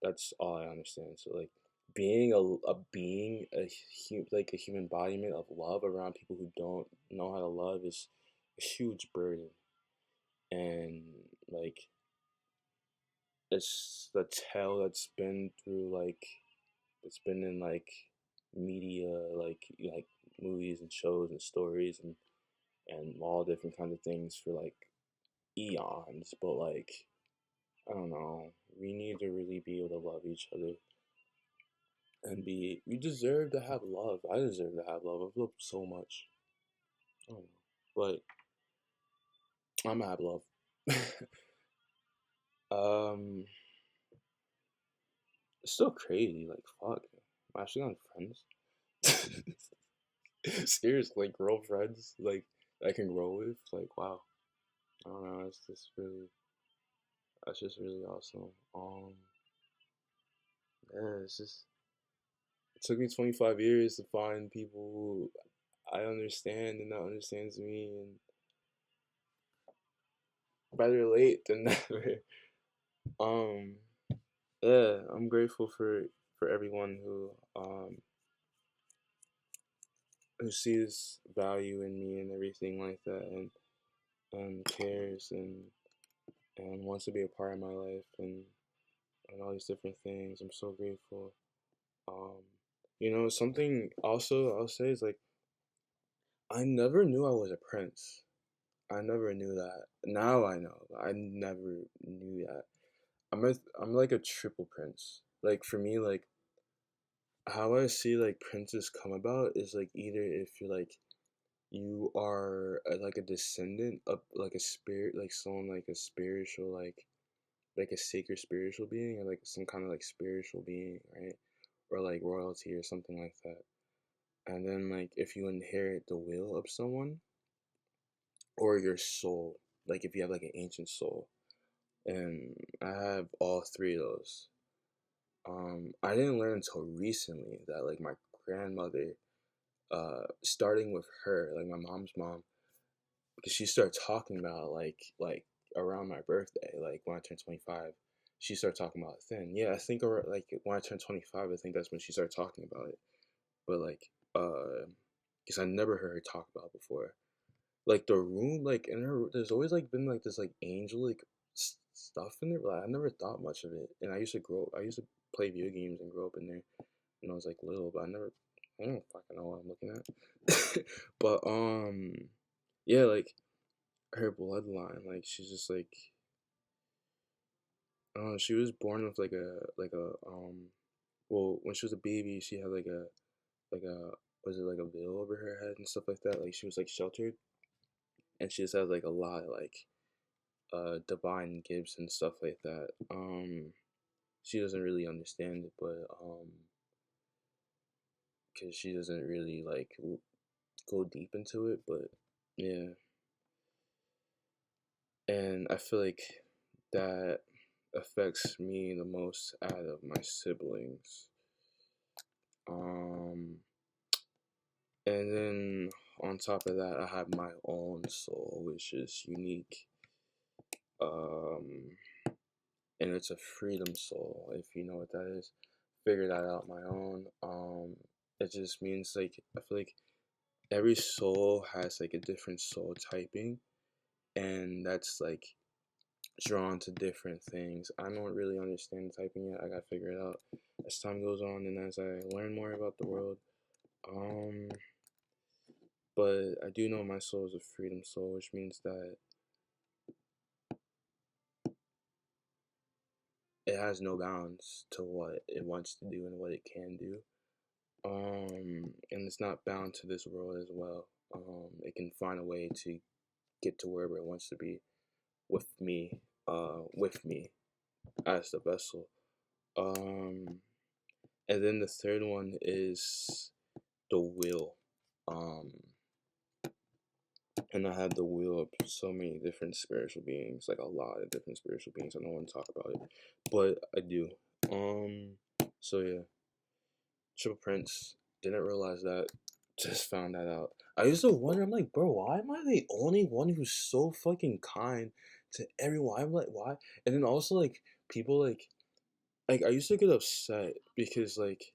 A: That's all I understand. So like being a being like a human embodiment of love around people who don't know how to love is a huge burden. And like it's the tale that's been through like it's been in like media, like movies and shows and stories and all different kinds of things for like eons. But like I don't know, we need to really be able to love each other and be. We deserve to have love. I deserve to have love. I've loved so much. I don't know, but I'm gonna have love. um, it's still crazy. Like fuck, I'm actually on friends. Seriously, like girlfriends, like I can grow with. Like wow, I don't know. That's just really awesome. Yeah, it's just it took me 25 years to find people who I understand and that understands me, and better late than never. Um, yeah, I'm grateful for everyone who sees value in me and everything like that, and cares and wants to be a part of my life and all these different things. I'm so grateful. Um, something also I'll say is like I never knew I was a prince. I never knew that. Now I know. I never knew that. I'm like a triple prince. Like for me, like how I see like princes come about is like either if you're like you are like a descendant of like a spirit, like someone like a spiritual like a sacred spiritual being or like some kind of like spiritual being, right? Or like royalty or something like that. And then like if you inherit the will of someone or your soul, like if you have like an ancient soul, and I have all three of those. I didn't learn until recently that like my grandmother, starting with her, like my mom's mom, because she started talking about like around my birthday, like when I turned 25, she started talking about it then. Yeah, I think like when I turned 25, I think that's when she started talking about it. But like, because I never heard her talk about it before. Like the room, like in her, there's always like been like this like angel like stuff in there, but I never thought much of it. And I used to play video games and grow up in there when I was like little, but I don't fucking know what I'm looking at. But yeah, like her bloodline, like she's just like, she was born with well, when she was a baby, she had like a was it like a veil over her head and stuff like that. Like she was like sheltered, and she just has like a lot of like divine gifts and stuff like that. She doesn't really understand it, but because she doesn't really like go deep into it, but yeah, and I feel like that affects me the most out of my siblings. Um, and then on top of that, I have my own soul, which is unique. Um, and it's a freedom soul, if you know what that is. Figure that out my own. It just means like I feel like every soul has like a different soul typing, and that's like drawn to different things. I don't really understand typing yet. I gotta figure it out as time goes on and as I learn more about the world. Um, but I do know my soul is a freedom soul, which means that it has no bounds to what it wants to do and what it can do. And it's not bound to this world as well. It can find a way to get to wherever it wants to be with me as the vessel. Um, and then the third one is the will. Um, and I have the will of so many different spiritual beings, like a lot of different spiritual beings. I don't want to talk about it, but I do. Um, so yeah, Triple Prince. Didn't realize that. Just found that out. I used to wonder. I'm like, bro, why am I the only one who's so fucking kind to everyone? I'm like, why? And then also like people like I used to get upset because like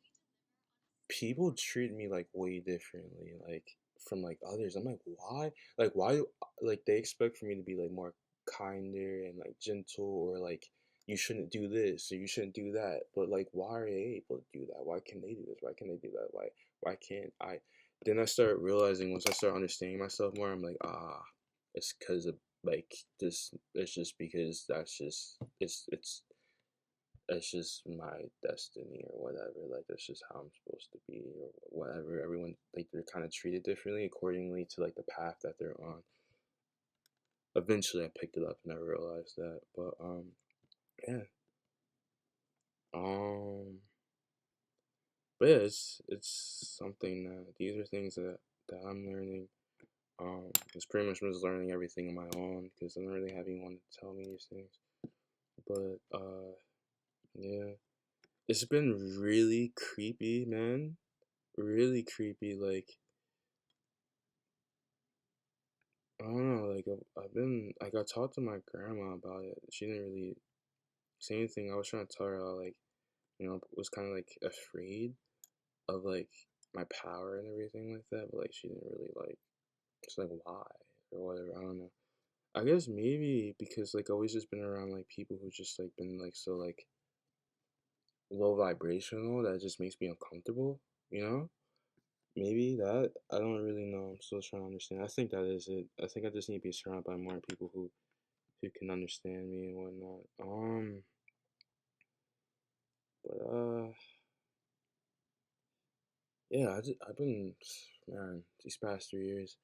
A: people treat me like way differently, like from like others. I'm like, why? Like, why? Like they expect for me to be like more kinder and like gentle, or like you shouldn't do this or you shouldn't do that. But like, why are they able to do that? Why can they do this? Why can they do that? Why can't I? Then I start realizing once I start understanding myself more, I'm like, it's because of like this. It's just because it's just my destiny or whatever. Like that's just how I'm supposed to be or whatever. Everyone like they're kind of treated differently accordingly to like the path that they're on. Eventually, I picked it up and I realized that. But yeah. Um, but yeah, it's something that these are things that I'm learning. It's pretty much just learning everything on my own because I don't really have anyone to tell me these things. But yeah, it's been really creepy, man. Really creepy. Like I don't know, like I got talked to my grandma about it. She didn't really say anything. I was trying to tell her how like, was kind of like afraid of like my power and everything like that, but like she didn't really like, it's like why or whatever. I don't know. I guess maybe because like I've always just been around like people who just like been like so like low vibrational that just makes me uncomfortable, you know? Maybe that I don't really know. I'm still trying to understand. I think that is it. I think I just need to be surrounded by more people who can understand me and whatnot. But yeah, I've been, man, these past 3 years,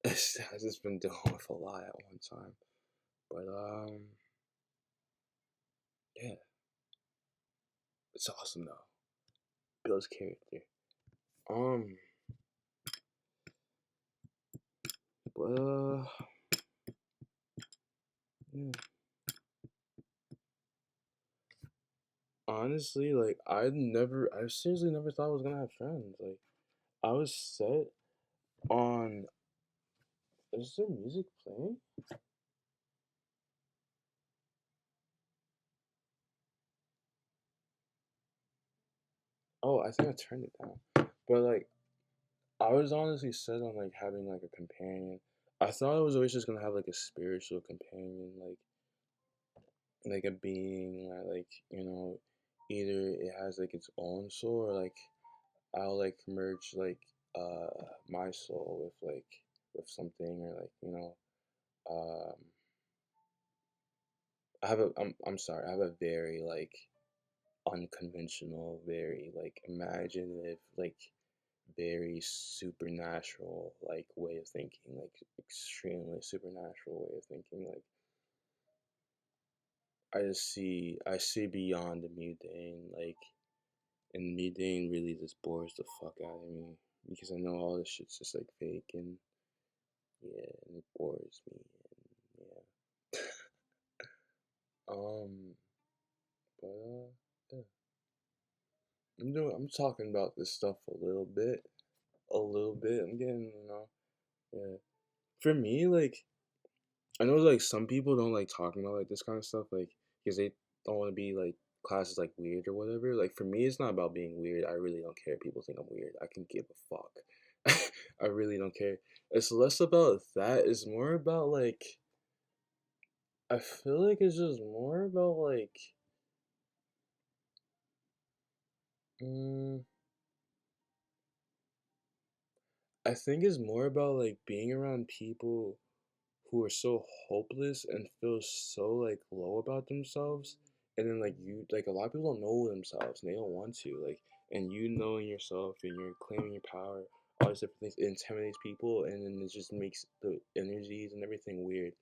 A: I've just been dealing with a lot at one time. But yeah, it's awesome though. Builds character. Um, but yeah. Honestly, like I seriously never thought I was gonna have friends. Like I was set on. Is there music playing? Oh, I think I turned it down. But like I was honestly set on like having like a companion. I thought I was always just gonna have like a spiritual companion, like a being that like, either it has like its own soul or like I'll like merge like my soul with something or like, I'm sorry, I have a very like unconventional, very like imaginative, like very supernatural like way of thinking, like extremely supernatural way of thinking. Like I see beyond the mundane, like and mundane really just bores the fuck out of me because I know all this shit's just like fake and yeah, and it bores me and yeah. um, but yeah. I'm talking about this stuff a little bit. I'm getting, yeah. For me, like I know like some people don't like talking about like this kind of stuff, like because they don't want to be like classes like weird or whatever. Like for me, it's not about being weird. I really don't care if people think I'm weird. I can give a fuck. I really don't care. It's less about that. It's more about like I feel like it's just more about like mm, I think it's more about like being around people who are so hopeless and feel so like low about themselves, and then like you like a lot of people don't know themselves and they don't want to like, and you knowing yourself and you're claiming your power, all these different things, it intimidates people and then it just makes the energies and everything weird.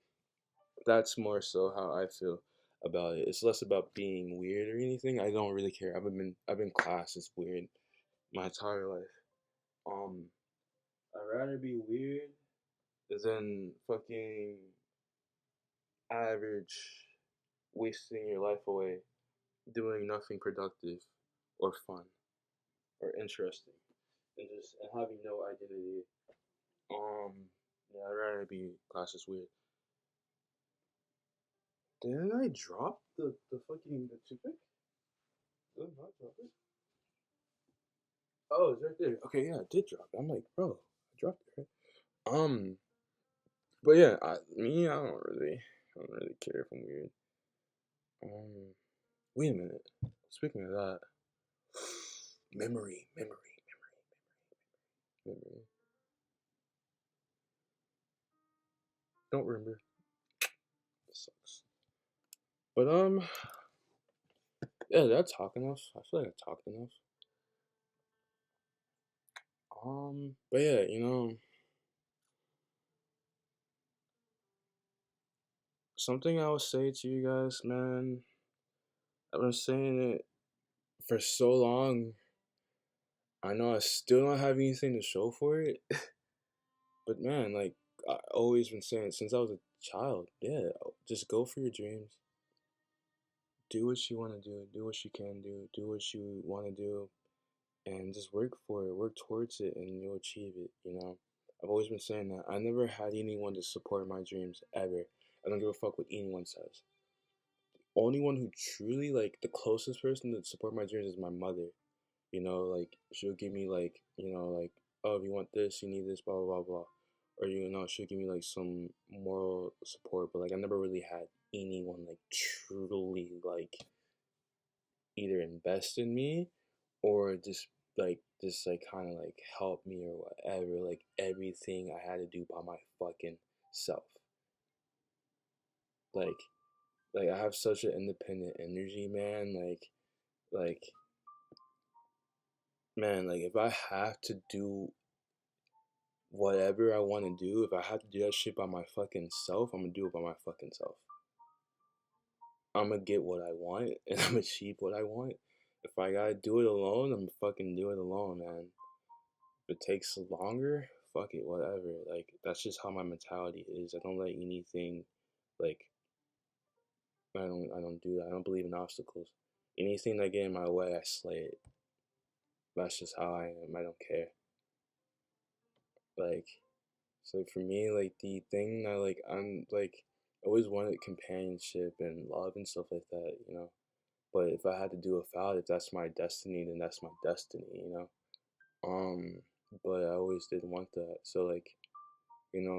A: That's more so how I feel about it. It's less about being weird or anything. I don't really care. I've been classed as weird my entire life. um I'd rather be weird than fucking average, wasting your life away doing nothing productive or fun or interesting and having no identity. Um, yeah, I'd rather be classed as weird. Didn't I drop the fucking the toothpick? Did I not drop it? Oh, it's right there. Okay, yeah, I did drop it. I'm like, bro, I dropped it, right? But yeah, I don't really care if I'm weird. Um, Wait a minute. Speaking of that, memory. Don't remember. This sucks. But yeah, did I talk enough? I feel like I talked enough. But yeah, something I would say to you guys, man. I've been saying it for so long. I know I still don't have anything to show for it, but man, like I always been saying it since I was a child. Yeah, just go for your dreams. Do what you want to do. Do what you can do. Do what you want to do, and just work for it. Work towards it, and you'll achieve it. I've always been saying that. I never had anyone to support my dreams ever. I don't give a fuck what anyone says. Only one who truly like the closest person to support my dreams is my mother. Like she'll give me like, like, oh, if you want this, you need this, blah blah blah blah. Or she'll give me like some moral support, but like I never really had anyone like truly like either invest in me or just like kind of like help me or whatever. Like everything I had to do by my fucking self. Like like I have such an independent energy, man. Like man, like if I have to do whatever I want to do, if I have to do that shit by my fucking self, I'm gonna do it by my fucking self. I'm gonna get what I want and I'm gonna achieve what I want. If I gotta do it alone, I'm gonna fucking do it alone, man. If it takes longer, fuck it, whatever. Like that's just how my mentality is. I don't let anything, like, I don't do that. I don't believe in obstacles. Anything that get in my way, I slay it. That's just how I am. I don't care. Like, so for me, like the thing that like I'm like I always wanted companionship and love and stuff like that. But if I had to do without it, that's my destiny, then that's my destiny. Um, but I always did want that. So like,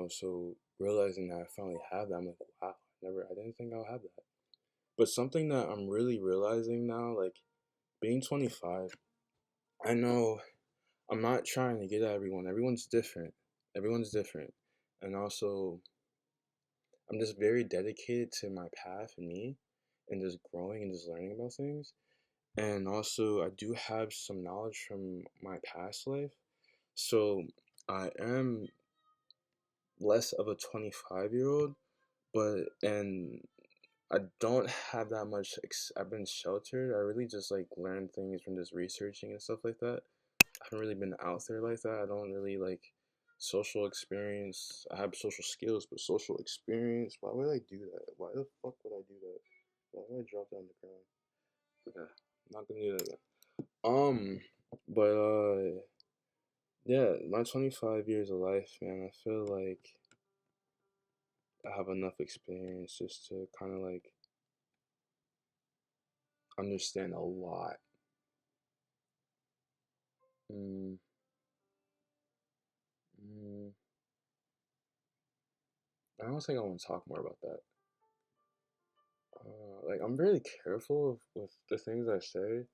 A: so realizing that I finally have that, I'm like, wow, I didn't think I'll have that. But something that I'm really realizing now, like being 25, I know I'm not trying to get at everyone. Everyone's different. Everyone's different. And also, I'm just very dedicated to my path and me and just growing and just learning about things. And also, I do have some knowledge from my past life. So I am less of a 25-year-old, and I don't have that much. I've been sheltered. I really just like learned things from just researching and stuff like that. I haven't really been out there like that. I don't really like social experience. I have social skills, but social experience. Why would I do that? Why the fuck would I do that? Why would I drop down the ground? Okay, I'm not gonna do that again. But yeah, my 25 years of life, man. I feel like I have enough experience just to kind of like understand a lot. Mm, mm, I don't think I want to talk more about that. Like I'm very careful with the things I say,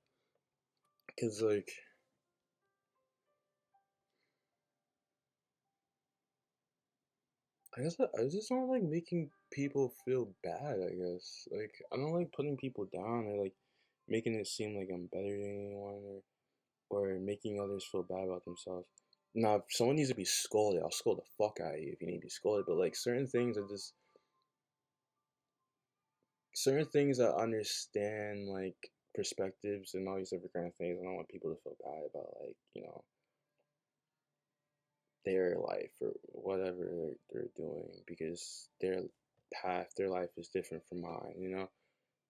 A: cause like I just don't like making people feel bad. I guess like I don't like putting people down or like making it seem like I'm better than anyone or making others feel bad about themselves. Now, if someone needs to be scolded, I'll scold the fuck out of you if you need to be scolded. But like certain things I understand like perspectives and all these different kind of things. I don't want people to feel bad about like their life or whatever they're doing because their life is different from mine.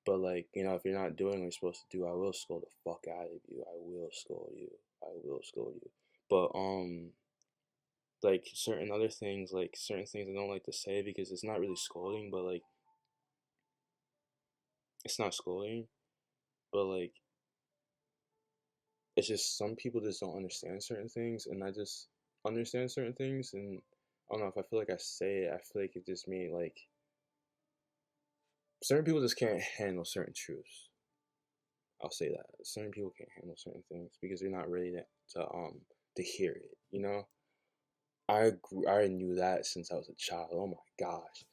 A: But like, if you're not doing what you're supposed to do, I will scold the fuck out of you. I will scold you. I will scold you. But like certain things I don't like to say because it's not really scolding, but like it's not scolding, but like it's just some people just don't understand certain things, and I just understand certain things, and I don't know if I feel like I say it, I feel like it just made like certain people just can't handle certain truths. I'll say that certain people can't handle certain things because they're not ready to hear it. You know, I knew that since I was a child. Oh my gosh,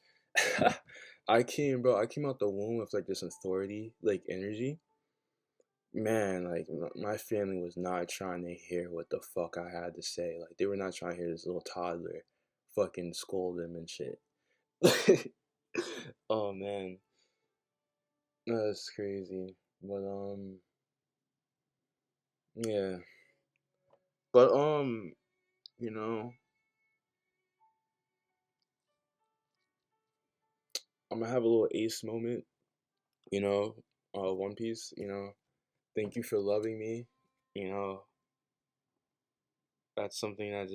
A: I came out the womb with like this authority, like energy. Man, like my family was not trying to hear what the fuck I had to say. Like they were not trying to hear this little toddler fucking scold them and shit. Oh man, that's crazy. But yeah. But you know, I'm gonna have a little ace moment. You know, One Piece. You know, thank you for loving me. You know, that's something that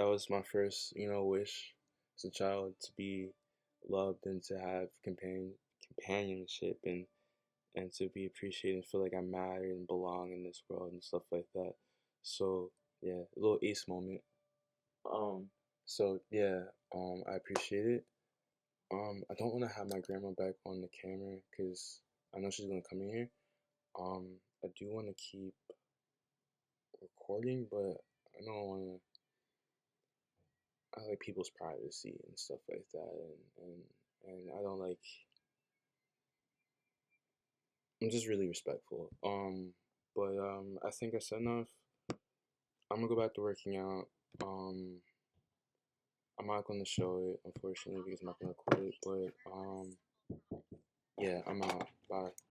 A: was my first wish as a child, to be loved and to have companionship and to be appreciated and feel like I matter and belong in this world and stuff like that. So yeah, a little ace moment. Um, so yeah, I appreciate it. I don't want to have my grandma back on the camera because I know she's gonna come in here. I do want to keep recording, but I don't want to. I like people's privacy and stuff like that, and I don't like. I'm just really respectful. But I think I said enough. I'm gonna go back to working out. I'm not gonna show it unfortunately because I'm not gonna record it. But yeah, I'm out. Bye.